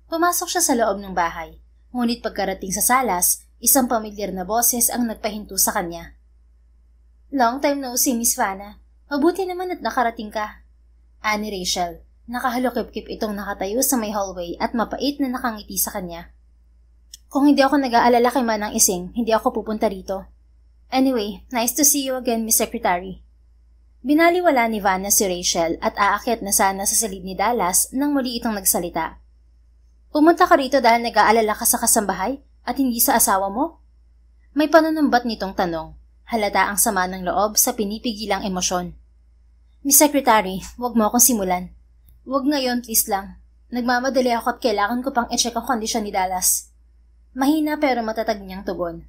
Pumasok siya sa loob ng bahay. Ngunit pagkarating sa salas, isang pamilyar na boses ang nagpahinto sa kanya. Long time no see, Miss Vanna. Mabuti naman at nakarating ka. Ani Rachel, nakahalukip-kip itong nakatayo sa may hallway at mapait na nakangiti sa kanya. Kung hindi ako nag-aalala kay Manang Ising, hindi ako pupunta rito. Anyway, nice to see you again, Miss Secretary. Binaliwala ni Vanna si Rachel at aakyat na sana sa silid ni Dallas nang muli itong nagsalita. Pumunta ka rito dahil nag-aalala ka sa kasambahay at hindi sa asawa mo? May panunumbat nitong tanong. Halata ang sama ng loob sa pinipigilang emosyon. Miss Secretary, wag mo akong simulan. Wag ngayon, please lang. Nagmamadali ako at kailangan ko pang i-check ang kondisyon ni Dallas. Mahina pero matatag niyang tugon.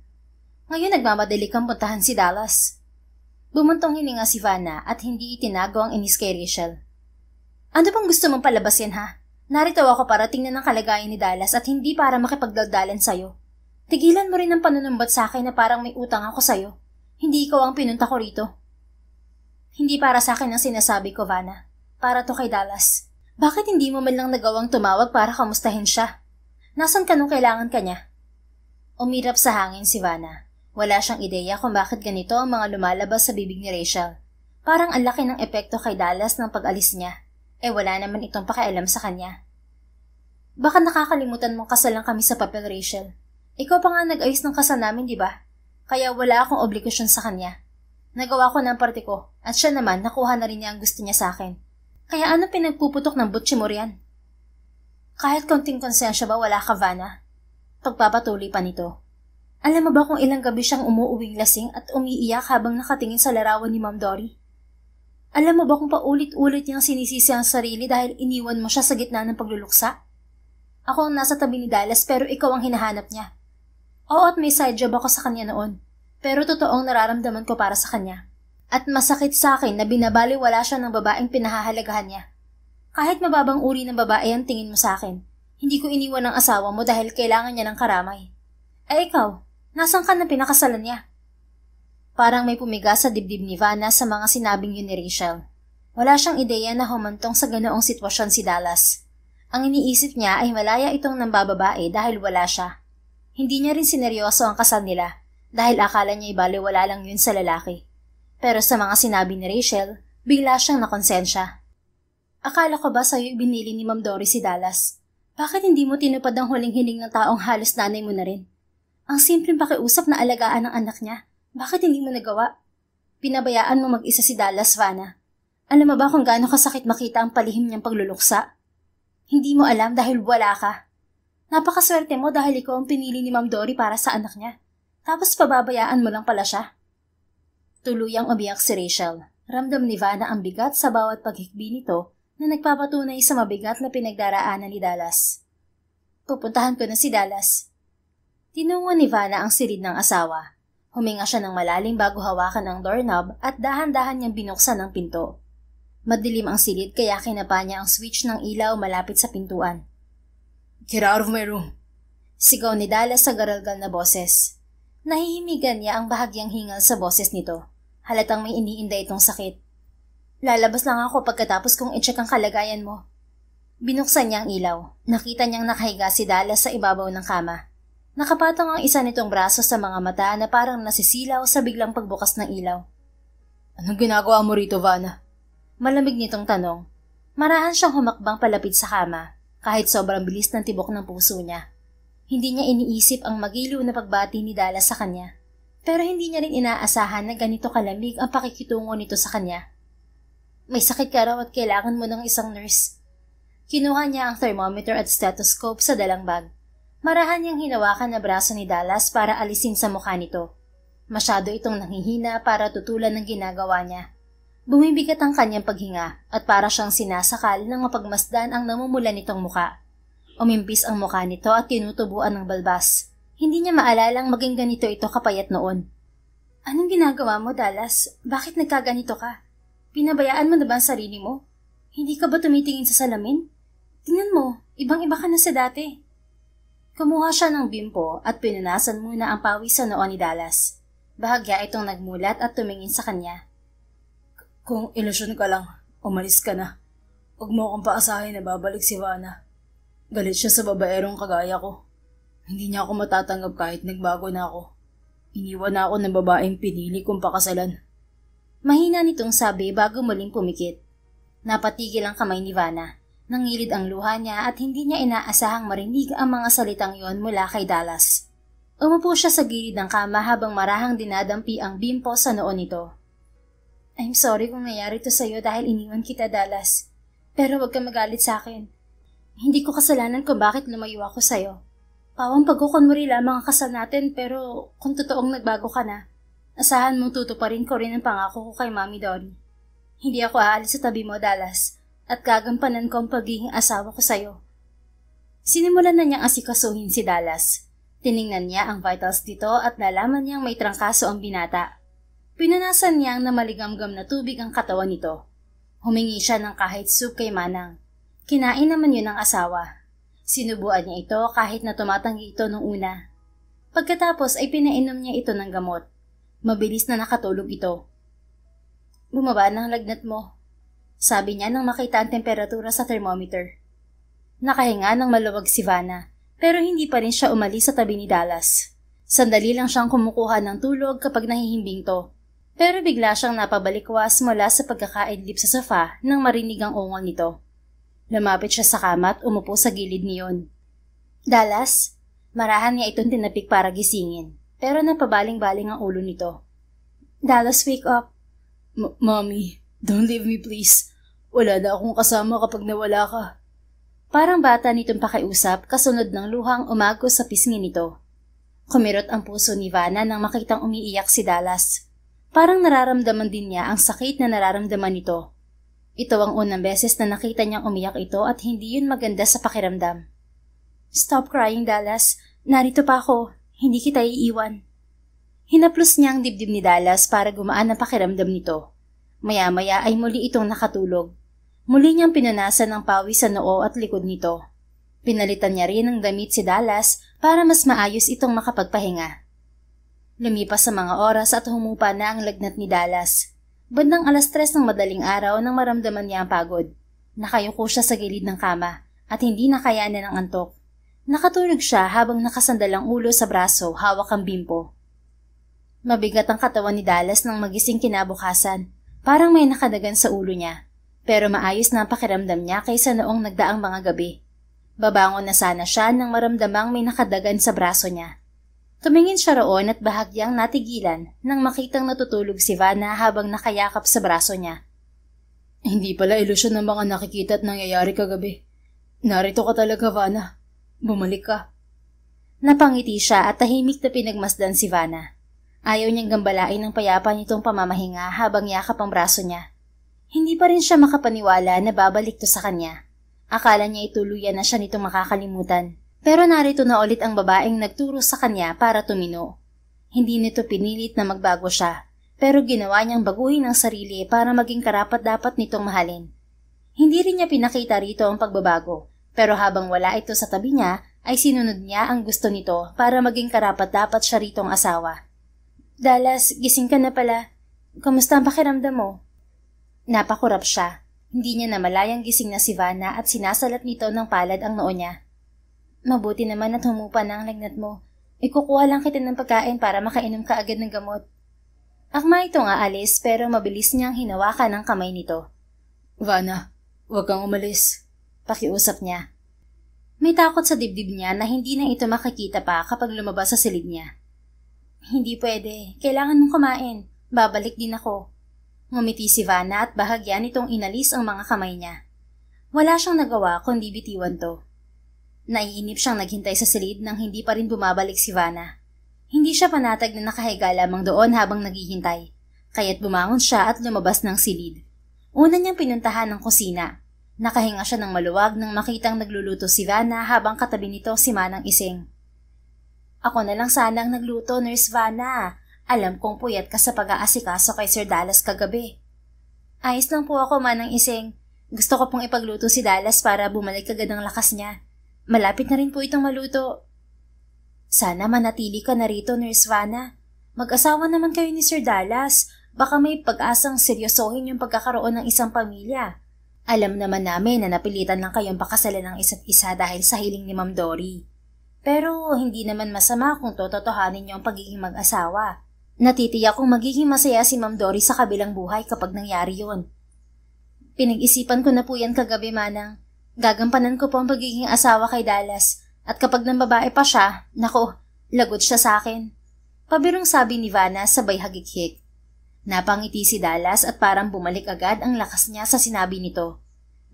Ngayon nagmamadali kang puntahan si Dallas. Bumuntong hininga si Vanna at hindi itinago ang inis kay Rachel. Ano bang gusto mong palabasin, ha? Narito ako para tingnan ang kalagayan ni Dallas at hindi para makipagdaldalan sa'yo. Tigilan mo rin ang panunumbat sa akin na parang may utang ako sa'yo. Hindi ikaw ang pinunta ko rito. Hindi para sa akin ang sinasabi ko, Vanna. Para to kay Dallas. Bakit hindi mo man lang nagawang tumawag para kamustahin siya? Nasaan ka nung kailangan ka niya? Umirap sa hangin si Vanna. Wala siyang ideya kung bakit ganito ang mga lumalabas sa bibig ni Rachel. Parang ang laki ng epekto kay Dallas ng pag-alis niya. Wala naman itong pakialam sa kanya. Baka nakakalimutan mong kasalan kami sa papel, Rachel. Ikaw pa nga nag-ayos ng kasal namin, di ba? Kaya wala akong obligasyon sa kanya. Nagawa ko ng parte ko, at siya naman nakuha na rin niya ang gusto niya sa akin. Kaya ano pinagpuputok ng butsi mo riyan? Kahit konting konsensya ba wala ka, Vanna? Pagpapatuloy pa nito. Alam mo ba kung ilang gabi siyang umuuwing lasing at umiiyak habang nakatingin sa larawan ni Ma'am Dory? Alam mo ba kung paulit-ulit niyang sinisisi ang sarili dahil iniwan mo siya sa gitna ng pagluluksa? Ako ang nasa tabi ni Dallas pero ikaw ang hinahanap niya. Oo, at may side job ako sa kanya noon. Pero totoong nararamdaman ko para sa kanya. At masakit sa akin na binabaliwala siya ng babaeng pinahahalagahan niya. Kahit mababang uri ng babae ang tingin mo sa akin, hindi ko iniwan ang asawa mo dahil kailangan niya ng karamay. Ikaw, nasaan ka na pinakasalan niya? Parang may pumiga sa dibdib ni Vanna sa mga sinabing yun ni Rachel. Wala siyang ideya na humantong sa ganoong sitwasyon si Dallas. Ang iniisip niya ay malaya itong nambababae dahil wala siya. Hindi niya rin sineryoso ang kasal nila dahil akala niya ibaliwala lang yun sa lalaki. Pero sa mga sinabi ni Rachel, bigla siyang nakonsensya. Akala ko ba sa'yo binili ni Ma'am Dory si Dallas? Bakit hindi mo tinupad ang huling hiling ng taong halos nanay mo na rin? Ang simpleng pakiusap na alagaan ng anak niya, bakit hindi mo nagawa? Pinabayaan mo mag-isa si Dallas, Vanna. Alam mo ba kung gaano kasakit makita ang palihim niyang pagluluksa? Hindi mo alam dahil wala ka. Napakaswerte mo dahil ikaw ang pinili ni Ma'am Dory para sa anak niya. Tapos pababayaan mo lang pala siya. Tuluyang umiyak si Rachel. Ramdam ni Vanna ang bigat sa bawat paghikbi nito na nagpapatunay sa mabigat na pinagdaraanan ni Dallas. Pupuntahan ko na si Dallas. Tinungo ni Vanna ang silid ng asawa. Huminga siya ng malalim bago hawakan ang doorknob at dahan-dahan niyang binuksan ang pinto. Madilim ang silid kaya kinapa niya ang switch ng ilaw malapit sa pintuan. Get out of my room! Sigaw ni Dallas sa garalgal na boses. Nahihimigan niya ang bahagyang hingal sa boses nito. Halatang may iniinda itong sakit. Lalabas lang ako pagkatapos kong i-check ang kalagayan mo. Binuksan niya ang ilaw. Nakita niyang nakahiga si Dallas sa ibabaw ng kama. Nakapatong ang isa nitong braso sa mga mata na parang nasisilaw sa biglang pagbukas ng ilaw. Anong ginagawa mo rito, Vanna? Malamig nitong tanong. Marahan siyang humakbang palapit sa kama, kahit sobrang bilis ng tibok ng puso niya. Hindi niya iniisip ang magiliw na pagbati ni Dallas sa kanya, pero hindi niya rin inaasahan na ganito kalamig ang pakikitungo nito sa kanya. May sakit ka raw at kailangan mo ng isang nurse. Kinuha niya ang thermometer at stethoscope sa dalang bag. Marahan niyang hinawakan na braso ni Dallas para alisin sa mukha nito. Masyado itong nanghihina para tutulan ng ginagawa niya. Bumibigat ang kanyang paghinga at para siyang sinasakal nang mapagmasdan ang namumula nitong muka. Umimpis ang mukha nito at tinutubuan ng balbas. Hindi niya maalalang maging ganito ito kapayat noon. Anong ginagawa mo, Dallas? Bakit nagkaganito ka? Pinabayaan mo na ba ang sarili mo? Hindi ka ba tumitingin sa salamin? Tingnan mo, ibang-iba ka na sa dati. Kumuha siya ng bimpo at pinunasan muna ang pawis sa noo ni Dallas. Bahagya itong nagmulat at tumingin sa kanya. Kung ilusyon ka lang, umalis ka na. Huwag mo akong paasahin na babalik si Vanna. Galit siya sa babaerong kagaya ko. Hindi niya ako matatanggap kahit nagbago na ako. Iniwan na ako ng babaeng pinili kong pakasalan. Mahina nitong sabi bago muling pumikit. Napatigil ang kamay ni Vanna. Nangilid ang luha niya at hindi niya inaasahang marinig ang mga salitang yon mula kay Dallas. Umupo siya sa gilid ng kama habang marahang dinadampi ang bimpo sa noo nito. I'm sorry kung nangyari to sa'yo dahil iniwan kita, Dallas. Pero huwag ka magalit sa akin. Hindi ko kasalanan kung bakit lumayo ako sa'yo. Pawang pagkukunwari lamang ang kasal natin pero kung totoong nagbago ka na, asahan mong tutuparin ko rin ang pangako ko kay Mami Dory. Hindi ako aalis sa tabi mo, Dallas, at gagampanan ko ang pagiging asawa ko sa'yo. Sinimulan na niyang asikasuhin si Dallas. Tiningnan niya ang vitals dito at nalaman niyang may trangkaso ang binata. Pinunasan niyang na maligamgam na tubig ang katawan nito. Humingi siya ng kahit soup kay Manang. Kinain naman yun ng asawa. Sinubuan niya ito kahit na tumatanggi ito nung una. Pagkatapos ay pinainom niya ito ng gamot. Mabilis na nakatulog ito. Bumaba ng lagnat mo, sabi niya nang makita ang temperatura sa thermometer. Nakahinga ng maluwag si Vanna, pero hindi pa rin siya umalis sa tabi ni Dallas. Sandali lang siyang kumukuha ng tulog kapag nahihimbing to. Pero bigla siyang napabalikwas mula sa pagkakaidlip sa sofa nang marinig ang ungol nito. Lumapit siya sa kama at umupo sa gilid niyon. Dallas, marahan niya itong tinapik para gisingin, pero napabaling-baling ang ulo nito. Dallas, wake up. Mommy, don't leave me please. Wala na akong kasama kapag nawala ka. Parang bata nitong pakiusap kasunod ng luhang umagos sa pisngi nito. Kumirot ang puso ni Vanna nang makitang umiiyak si Dallas. Parang nararamdaman din niya ang sakit na nararamdaman nito. Ito ang unang beses na nakita niyang umiyak ito at hindi yun maganda sa pakiramdam. Stop crying, Dallas. Narito pa ako. Hindi kita iiwan. Hinaplos niya ang dibdib ni Dallas para gumaan ang pakiramdam nito. Maya-maya ay muli itong nakatulog. Muli niyang pinunasan ng pawis sa noo at likod nito. Pinalitan niya rin ng damit si Dallas para mas maayos itong makapagpahinga. Lumipas sa mga oras at humupa na ang lagnat ni Dallas. Bandang 3:00 ng madaling araw nang maramdaman niya ang pagod. Nakayuko siya sa gilid ng kama at hindi nakayanan ng antok. Nakatulog siya habang nakasandal ang ulo sa braso, hawak ang bimpo. Mabigat ang katawan ni Dallas nang magising kinabukasan. Parang may nakadagan sa ulo niya. Pero maayos na ang pakiramdam niya kaysa noong nagdaang mga gabi. Babangon na sana siya nang maramdamang may nakadagan sa braso niya. Tumingin siya roon at bahagyang natigilan nang makitang natutulog si Vanna habang nakayakap sa braso niya. Hindi pala ilusyon ng mga nakikita at nangyayari kagabi. Narito ka talaga, Vanna. Bumalik ka. Napangiti siya at tahimik na pinagmasdan si Vanna. Ayaw niyang gambalain ng payapa nitong pamamahinga habang yakap ang braso niya. Hindi pa rin siya makapaniwala na babalik to sa kanya. Akala niya ituluyan na siya nitong makakalimutan. Pero narito na ulit ang babaeng nagturo sa kanya para tumino. Hindi nito pinilit na magbago siya, pero ginawa niyang baguhin ang sarili para maging karapat-dapat nitong mahalin. Hindi rin niya pinakita rito ang pagbabago, pero habang wala ito sa tabi niya, ay sinunod niya ang gusto nito para maging karapat-dapat siya ritong asawa. Dallas, gising ka na pala. Kamusta ang pakiramdam mo? Napakurap siya. Hindi niya namalayang gising na si Vanna at sinasalat nito ng palad ang noo niya. Mabuti naman at humupa na ang lagnat mo. Ikukuha lang kita ng pagkain para makainom ka agad ng gamot. Akma itong aalis pero mabilis niyang hinawakan ang kamay nito. Vanna, huwag kang umalis. Pakiusap niya. May takot sa dibdib niya na hindi na ito makikita pa kapag lumabas sa silid niya. Hindi pwede. Kailangan mong kumain. Babalik din ako. Ngumiti si Vanna at bahagyan itong inalis ang mga kamay niya. Wala siyang nagawa kundi bitiwan to. Naiinip siyang naghintay sa silid nang hindi pa rin bumabalik si Vanna. Hindi siya panatag na nakahiga lamang doon habang naghihintay, kaya't bumangon siya at lumabas ng silid. Una niyang pinuntahan ng kusina. Nakahinga siya ng maluwag nang makitang nagluluto si Vanna habang katabi nito si Manang Iseng. Ako na lang sanang nagluto, Nurse Vanna. Alam kong puyat ka sa pag-aasikaso kay Sir Dallas kagabi. Ayos lang po ako, Manang Iseng. Gusto ko pong ipagluto si Dallas para bumalik agad ang lakas niya. Malapit na rin po itong maluto. Sana manatili ka na rito, Nurse Vanna. Mag-asawa naman kayo ni Sir Dallas. Baka may pag-asang seryosohin yung pagkakaroon ng isang pamilya. Alam naman namin na napilitan lang kayong pakasalan ng isa't isa dahil sa hiling ni Ma'am Dory. Pero hindi naman masama kung tototohanin niyo ang pagiging mag-asawa. Natitiyak kong magiging masaya si Ma'am Dory sa kabilang buhay kapag nangyari yun. Pinag-isipan ko na po yan kagabi, Manang. Gagampanan ko po ang pagiging asawa kay Dallas. At kapag nang babae pa siya, nako, lagot siya sa akin. Pabirong sabi ni Vanna sabay hagik-hik. Napangiti si Dallas at parang bumalik agad ang lakas niya sa sinabi nito.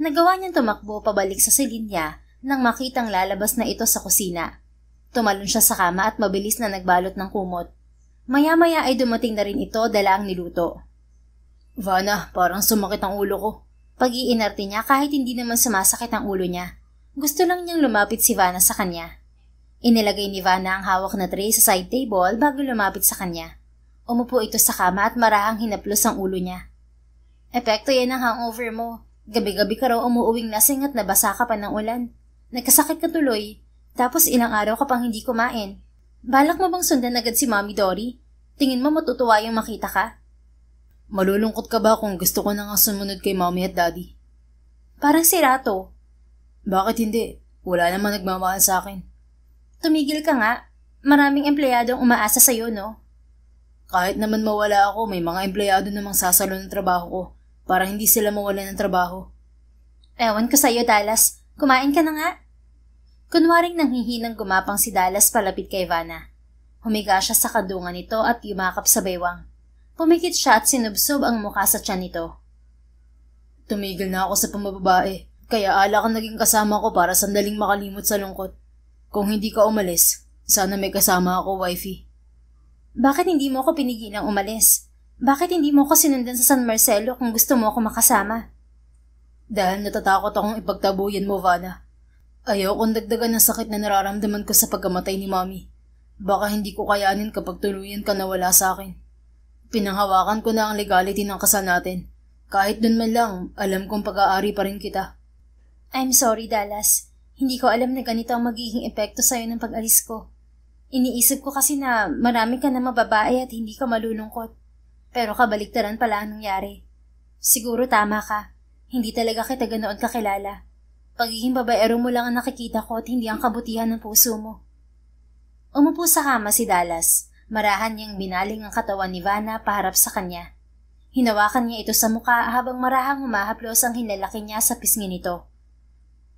Nagawa niyang tumakbo pabalik sa silid niya nang makitang lalabas na ito sa kusina. Tumalon siya sa kama at mabilis na nagbalot ng kumot. Maya-maya ay dumating na rin ito dala ang niluto. Vanna, parang sumakit ang ulo ko. Pag-iinarte niya kahit hindi naman sumasakit ang ulo niya. Gusto lang niyang lumapit si Vanna sa kanya. Inilagay ni Vanna ang hawak na tray sa side table bago lumapit sa kanya. Umupo ito sa kama at marahang hinaplos ang ulo niya. Epekto yan ang hangover mo. Gabi-gabi ka raw umuuwing lasing at nabasa ka pa ng ulan. Nagkasakit ka tuloy, tapos ilang araw ka pang hindi kumain. Balak mo bang sundan agad si Mommy Dory? Tingin mo matutuwa yung makita ka? Malulungkot ka ba kung gusto ko na nga sumunod kay Mommy at Daddy? Parang sira to. Bakit hindi? Wala namang nagmamahal sa akin. Tumigil ka nga. Maraming empleyadong umaasa sa'yo, no? Kahit naman mawala ako, may mga empleyado namang sasalo ng trabaho ko para hindi sila mawala ng trabaho. Ewan ko sa'yo, Dallas. Kumain ka na nga. Kunwaring nanghihinang gumapang si Dallas palapit kay Vanna. Humiga siya sa kadungan nito at yumakap sa baywang. Pumikit siya at sinubsob ang mukha sa tiyan nito. Tumigil na ako sa pamababae, kaya ala kang naging kasama ko para sandaling makalimot sa lungkot. Kung hindi ka umalis, sana may kasama ako, wifey. Bakit hindi mo ako pinigilang umalis? Bakit hindi mo ako sinundan sa San Marcelo kung gusto mo ako makasama? Dahil natatakot akong ipagtabuyan mo, Vanna. Ayaw kong dagdagan ng sakit na nararamdaman ko sa pagkamatay ni Mommy. Baka hindi ko kayanin kapag tuluyan ka na wala sa akin. Pinanghawakan ko na ang legality ng kasal natin. Kahit dun man lang, alam kong pag-aari pa rin kita. I'm sorry, Dallas. Hindi ko alam na ganito ang magiging epekto sa'yo ng pag-alis ko. Iniisip ko kasi na marami ka na mababae at hindi ka malulungkot. Pero kabaliktaran pala ang nangyari. Siguro tama ka. Hindi talaga kita ganoon kakilala. Pagiging babaero mo lang ang nakikita ko at hindi ang kabutihan ng puso mo. Umupo sa kama si Dallas. Marahan niyang binaling ang katawan ni Vanna paharap sa kanya. Hinawakan niya ito sa mukha habang marahang humahaplos ang hinlalaki niya sa pisngi nito.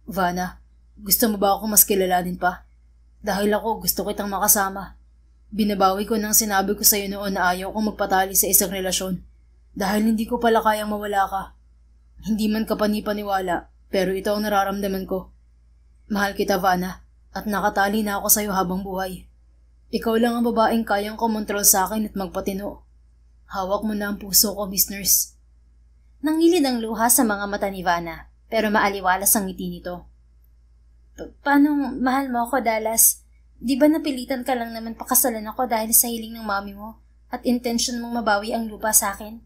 Vanna, gusto mo ba ako mas kilalanin pa? Dahil ako gusto kitang makasama. Binabawi ko nang sinabi ko sa iyo noon na ayaw kong magpatali sa isang relasyon. Dahil hindi ko pala kayang mawala ka. Hindi man ka panipaniwala, pero ito ang nararamdaman ko. Mahal kita, Vanna, at nakatali na ako sa iyo habang buhay. Ikaw lang ang babaeng kayang kumontrol sa akin at magpatino. Hawak mo na ang puso ko, Miss Nurse. Nangilid ang luha sa mga mata ni Vanna, pero maaliwalas ang ngiti nito. Paano mahal mo ako, Dallas? Di ba napilitan ka lang naman pakasalan ako dahil sa hiling ng mami mo at intention mong mabawi ang lupa sa akin?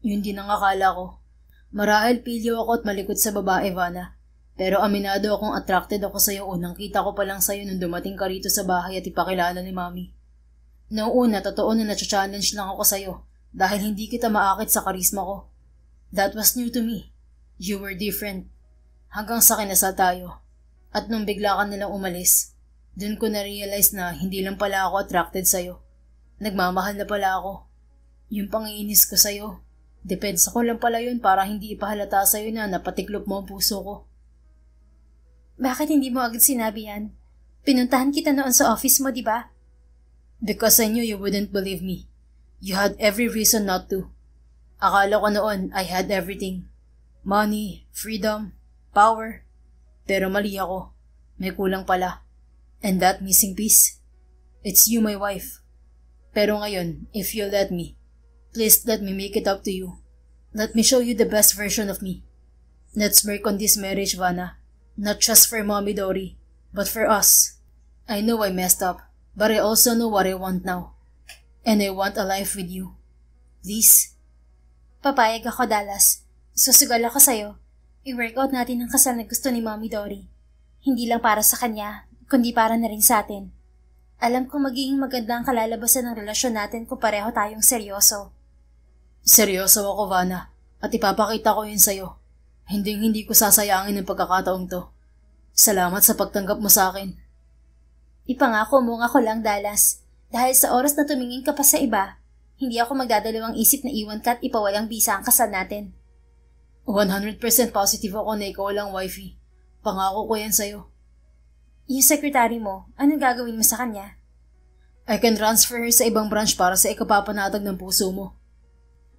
Yun din ang akala ko. Marahil pilyo ako at malikot sa babae, Vanna. Pero aminado akong attracted ako sa iyo unang kita ko pa lang sa iyo nung dumating ka rito sa bahay at ipakilala ni Mami. Noong una, totoo na na-challenge lang ako sa iyo dahil hindi kita maakit sa karisma ko. That was new to me. You were different. Hanggang sa kinasal tayo. At nung bigla ka nilang umalis, dun ko na-realize na hindi lang pala ako attracted sa iyo. Nagmamahal na pala ako. Yung pangiinis ko sa iyo, depensa ko lang pala yun para hindi ipahalata sa iyo na napatiklop mo ang puso ko. Bakit hindi mo agad sinabi yan? Pinuntahan kita noon sa office mo, di ba? Because I knew you wouldn't believe me. You had every reason not to. Akala ko noon I had everything. Money, freedom, power. Pero mali ako. May kulang pala. And that missing piece, it's you, my wife. Pero ngayon, if you let me, please let me make it up to you. Let me show you the best version of me. Let's work on this marriage, Vanna. Not just for Mommy Dory, but for us. I know I messed up, but I also know what I want now. And I want a life with you. Please. Papayag ako, Dallas. Susugal ako sa'yo. I-workout natin ang kasal na gusto ni Mommy Dory. Hindi lang para sa kanya, kundi para na rin sa atin. Alam kong magiging maganda ang kalalabasan ng relasyon natin kung pareho tayong seryoso. Seryoso ako, Vanna, at ipapakita ko yun sa'yo. Hindi ko sasayangin ang pagkakataong to. Salamat sa pagtanggap mo sa akin. Ipangako mong ako lang, Dallas. Dahil sa oras na tumingin ka pa sa iba, hindi ako magdadalawang isip na iwan ka at ipawalang bisa ang kasal natin. 100% positive ako na ikaw lang, wifey. Pangako ko yan sa'yo. Yung sekretary mo, anong gagawin mo sa kanya? I can transfer her sa ibang branch para sa ikapapanatag ng puso mo.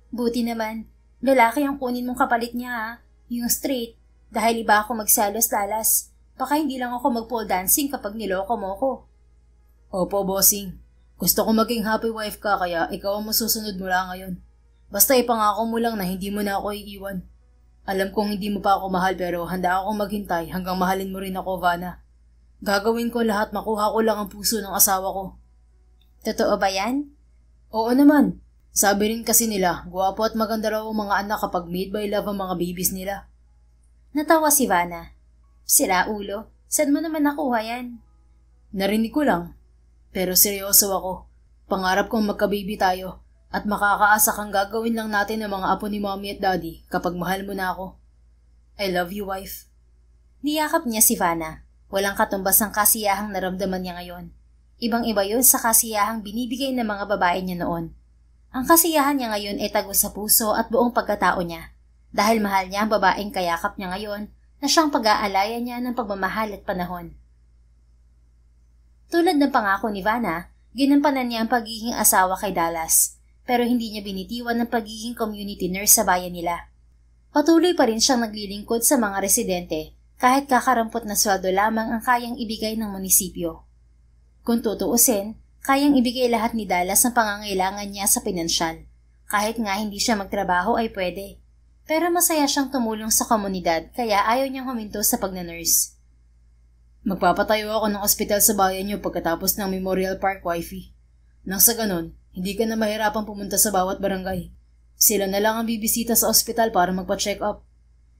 Buti naman. Lalaki ang kunin mong kapalit niya ha. Yung straight. Dahil iba ako magselos, Dallas. Baka hindi lang ako mag-pole dancing kapag niloko mo ko. Opo, bossing. Gusto ko maging happy wife ka kaya ikaw ang masusunod mula ngayon. Basta ipangako mo lang na hindi mo na ako iiwan. Alam kong hindi mo pa ako mahal pero handa akong maghintay hanggang mahalin mo rin ako, Vanna. Gagawin ko lahat makuha ko lang ang puso ng asawa ko. Totoo ba yan? Oo naman. Sabi rin kasi nila, guwapo at maganda raw ang mga anak kapag made by love ang mga babies nila. Natawa si Vanna. Sira ulo, saan mo naman nakuha yan? Narinig ko lang. Pero seryoso ako. Pangarap kong magka-baby tayo at makakaasa kang gagawin lang natin ang mga apo ni mommy at daddy kapag mahal mo na ako. I love you, wife. Niyakap niya si Vanna. Walang katumbas ang kasiyahang naramdaman niya ngayon. Ibang-iba yun sa kasiyahang binibigay ng mga babae niya noon. Ang kasiyahan niya ngayon ay tagos sa puso at buong pagkatao niya. Dahil mahal niya ang babaeng kayakap niya ngayon na siyang pag-aalaya niya ng pagmamahal at panahon. Tulad ng pangako ni Vanna, ginampanan niya ang pagiging asawa kay Dallas, pero hindi niya binitiwan ng pagiging community nurse sa bayan nila. Patuloy pa rin siyang naglilingkod sa mga residente kahit kakarampot na sweldo lamang ang kayang ibigay ng munisipyo. Kung tutuusin, kayang ibigay lahat ni Dallas ang pangangailangan niya sa pinansyal. Kahit nga hindi siya magtrabaho ay pwede. Pero masaya siyang tumulong sa komunidad kaya ayaw niyang huminto sa pagna-nurse. Magpapatayo ako ng ospital sa bayan niyo pagkatapos ng Memorial Park, wifey. Nang sa ganon, hindi ka na mahirapang pumunta sa bawat barangay. Sila na lang ang bibisita sa ospital para magpa-check up.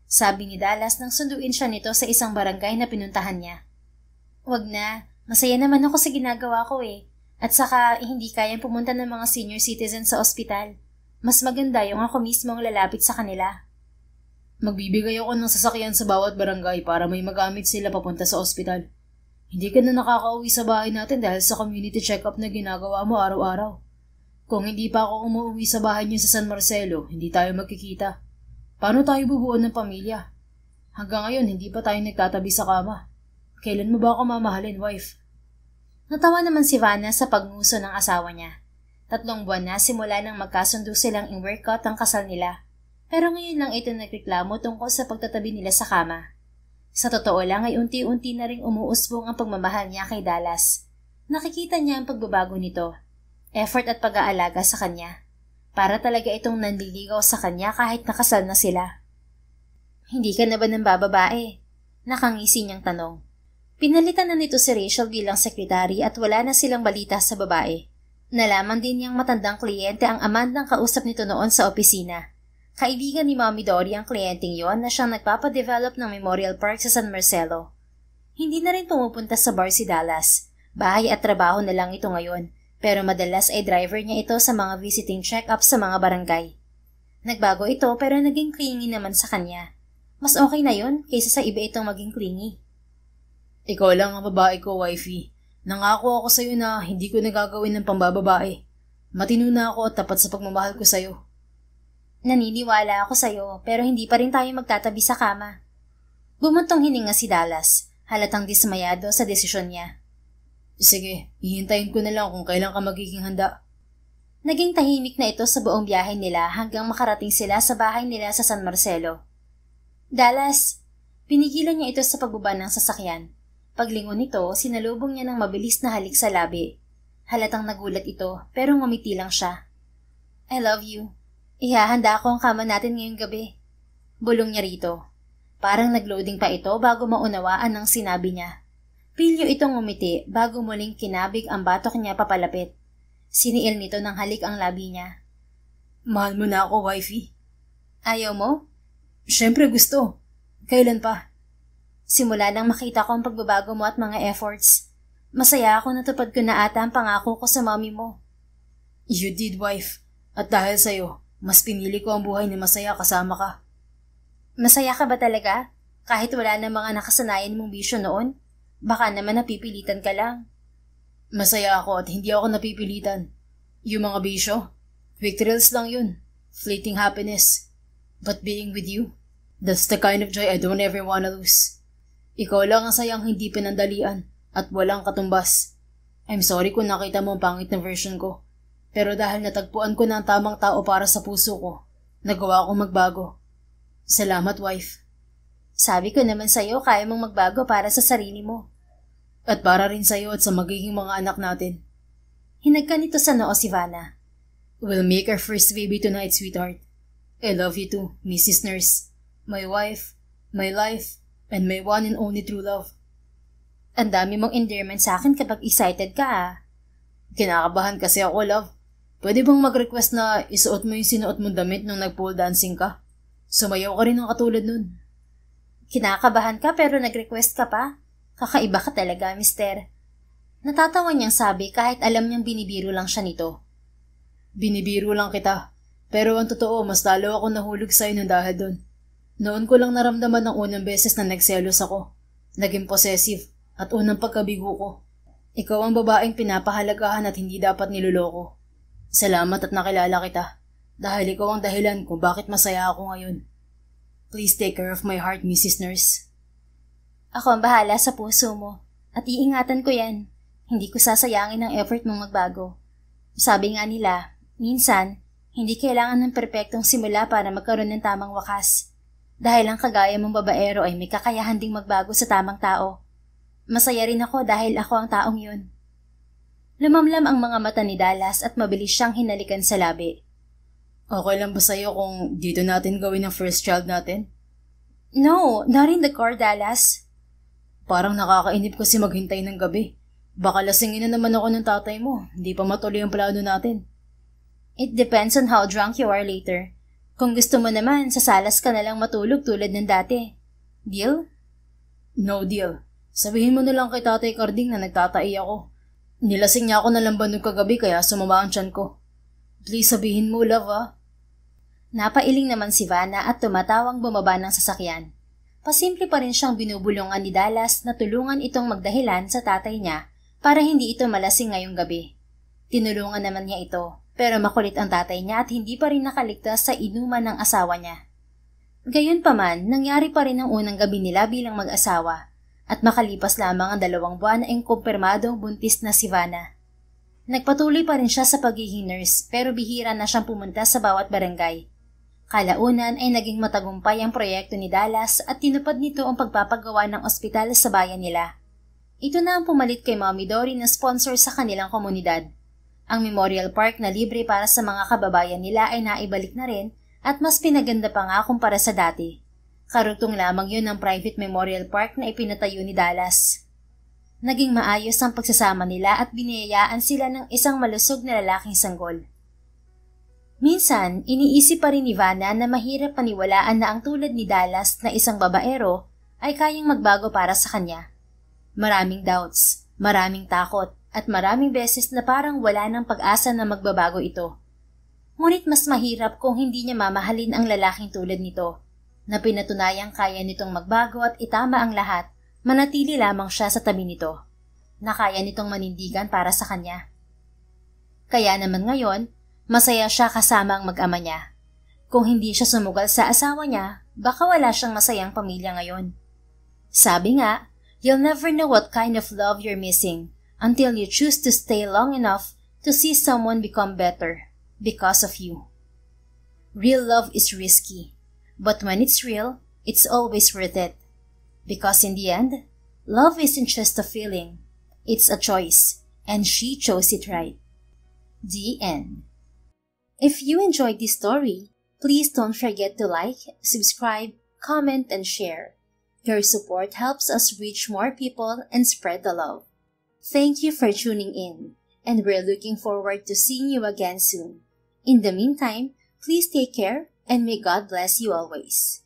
Sabi ni Dallas nang sunduin siya nito sa isang barangay na pinuntahan niya. Wag na, masaya naman ako sa ginagawa ko eh. At saka hindi kayang pumunta ng mga senior citizens sa ospital. Mas maganda yung ako mismo ang lalapit sa kanila. Magbibigay ako ng sasakyan sa bawat barangay para may magamit sila papunta sa ospital. Hindi ka na nakakauwi sa bahay natin dahil sa community check-up na ginagawa mo araw-araw. Kung hindi pa ako umuwi sa bahay niyo sa San Marcelo, hindi tayo magkikita. Paano tayo bubuo ng pamilya? Hanggang ngayon, hindi pa tayo nagtatabi sa kama. Kailan mo ba ako mamahalin, wife? Natawa naman si Vanna sa pagnguso ng asawa niya. 3 buwan na simula nang magkasundo silang in-workout ang kasal nila. Pero ngayon lang ito nagreklamo tungkol sa pagtatabi nila sa kama. Sa totoo lang ay unti-unti na ring umuusbong ang pagmamahal niya kay Dallas. Nakikita niya ang pagbabago nito. Effort at pag-aalaga sa kanya. Para talaga itong nanliligaw sa kanya kahit nakasal na sila. Hindi ka na ba ng bababae? Nakangisi niyang tanong. Pinalitan na nito si Rachel bilang sekretary at wala na silang balita sa babae. Nalaman din niyang matandang kliyente ang amandang kausap nito noon sa opisina. Kaibigan ni Mommy Dory ang kliyenteng yon na siyang nagpapadevelop ng Memorial Park sa San Marcelo. Hindi na rin pumupunta sa bar si Dallas. Bahay at trabaho na lang ito ngayon, pero madalas ay driver niya ito sa mga visiting check-up sa mga barangay. Nagbago ito pero naging clingy naman sa kanya. Mas okay na yon kaysa sa iba itong maging clingy. Ikaw lang ang babae ko, wifey. Nangako ako sa'yo na hindi ko nagagawin ng pambababae. Matino na ako at tapat sa pagmamahal ko sa'yo. Naniniwala ako sa'yo pero hindi pa rin tayo magtatabi sa kama. Bumuntong hininga si Dallas, halatang dismayado sa desisyon niya. Sige, hihintayin ko na lang kung kailan ka magiging handa. Naging tahimik na ito sa buong biyahe nila hanggang makarating sila sa bahay nila sa San Marcelo. Dallas, Pinigilan niya ito sa pagbaba ng sasakyan. Paglingon nito, sinalubong niya ng mabilis na halik sa labi. Halatang nagulat ito, pero ngumiti lang siya. I love you. Ihahanda ko ang kama natin ngayong gabi. Bulong niya rito. Parang nagloading pa ito bago maunawaan ang sinabi niya. Pilyo itong ngumiti bago muling kinabig ang batok niya papalapit. Siniil nito ng halik ang labi niya. Mahal mo na ako, wifey. Ayaw mo? Siyempre gusto. Kailan pa? Simula nang makita ko ang pagbabago mo at mga efforts, masaya ako natupad ko na ata ang pangako ko sa mommy mo. You did, wife. At dahil sa'yo, mas pinili ko ang buhay na masaya kasama ka. Masaya ka ba talaga? Kahit wala na mga nakasanayan mong bisyo noon? Baka naman napipilitan ka lang. Masaya ako at hindi ako napipilitan. Yung mga bisyo, quick thrills lang yun. Fleeting happiness. But being with you, that's the kind of joy I don't ever wanna lose. Ikaw lang ang sayang hindi pinandalian at walang katumbas. I'm sorry kung nakita mo ang pangit na version ko. Pero dahil natagpuan ko na ang tamang tao para sa puso ko, nagawa akong magbago. Salamat, wife. Sabi ko naman sa'yo, kaya mong magbago para sa sarili mo. At para rin sa'yo at sa magiging mga anak natin. Hinagka nito sa noo si Vanna. We'll make our first baby tonight, sweetheart. I love you too, Mrs. Nurse. My wife, my life, and my one and only true love. Ang dami mong endearment sa akin kapag excited ka ah. Kinakabahan kasi ako, love. Pwede bang mag-request na isuot mo yung sinuot mong damit nung nag-pole dancing ka? Sumayaw ka rin ng katulad nun. Kinakabahan ka pero nag-request ka pa? Kakaiba ka talaga, mister. Natatawa niyang sabi kahit alam niyang binibiro lang siya nito. Binibiro lang kita. Pero ang totoo, mas lalo ako nahulog sa'yo nang dahil doon. Noon ko lang naramdaman ng unang beses na nagselos ako. Naging possessive at unang pagkabigo ko. Ikaw ang babaeng pinapahalagahan at hindi dapat niloloko. Salamat at nakilala kita. Dahil ikaw ang dahilan kung bakit masaya ako ngayon. Please take care of my heart, Mrs. Nurse. Ako ang bahala sa puso mo. At iingatan ko yan. Hindi ko sasayangin ang effort mong magbago. Sabi nga nila, minsan, hindi kailangan ng perpektong simula para magkaroon ng tamang wakas. Dahil ang kagaya mong babaero ay may kakayahan ding magbago sa tamang tao. Masaya rin ako dahil ako ang taong yun. Lumamlam ang mga mata ni Dallas at mabilis siyang hinalikan sa labi. Okay lang ba sa'yo kung dito natin gawin ang first child natin? No, not in the car, Dallas. Parang nakakainip kasi maghintay ng gabi. Baka lasingin na naman ako ng tatay mo. Hindi pa matuloy ang plano natin. It depends on how drunk you are later. Kung gusto mo naman, sasalas ka na lang matulog tulad ng dati. Deal? No deal. Sabihin mo na lang kay Tatay Carding na nagtatai ako. Nilasing niya ako na lamban nung kagabi kaya sumama ang tiyan ko. Please sabihin mo, love, ah. Napailing naman si Vanna at tumatawang bumaba ng sasakyan. Pasimple pa rin siyang binubulungan ni Dallas na tulungan itong magdahilan sa tatay niya para hindi ito malasing ngayong gabi. Tinulungan naman niya ito, pero makulit ang tatay niya at hindi pa rin nakaligtas sa inuman ng asawa niya. Gayunpaman, nangyari pa rin ang unang gabi nila bilang mag-asawa at makalipas lamang ang 2 buwan ay kumpirmadong buntis na si Vanna. Nagpatuloy pa rin siya sa pagiging nurse pero bihira na siyang pumunta sa bawat barangay. Kalaunan ay naging matagumpay ang proyekto ni Dallas at tinupad nito ang pagpapagawa ng ospital sa bayan nila. Ito na ang pumalit kay Mommy Dory na sponsor sa kanilang komunidad. Ang Memorial Park na libre para sa mga kababayan nila ay naibalik na rin at mas pinaganda pa nga kumpara sa dati. Karugtong lamang yun ng private Memorial Park na ipinatayo ni Dallas. Naging maayos ang pagsasama nila at biniyayaan sila ng isang malusog na lalaking sanggol. Minsan, iniisip pa rin ni Vanna na mahirap paniwalaan na ang tulad ni Dallas na isang babaero ay kayang magbago para sa kanya. Maraming doubts, maraming takot, at maraming beses na parang wala ng pag-asa na magbabago ito. Ngunit mas mahirap kung hindi niya mamahalin ang lalaking tulad nito, na pinatunayang kaya nitong magbago at itama ang lahat, manatili lamang siya sa tabi nito, na kaya nitong manindigan para sa kanya. Kaya naman ngayon, masaya siya kasama ang mag-ama niya. Kung hindi siya sumugal sa asawa niya, baka wala siyang masayang pamilya ngayon. Sabi nga, you'll never know what kind of love you're missing until you choose to stay long enough to see someone become better because of you. Real love is risky, but when it's real, it's always worth it. Because in the end, love isn't just a feeling, it's a choice, and she chose it right. The end. If you enjoyed this story, please don't forget to like, subscribe, comment, and share. Your support helps us reach more people and spread the love. Thank you for tuning in, and we're looking forward to seeing you again soon. In the meantime, please take care and may God bless you always.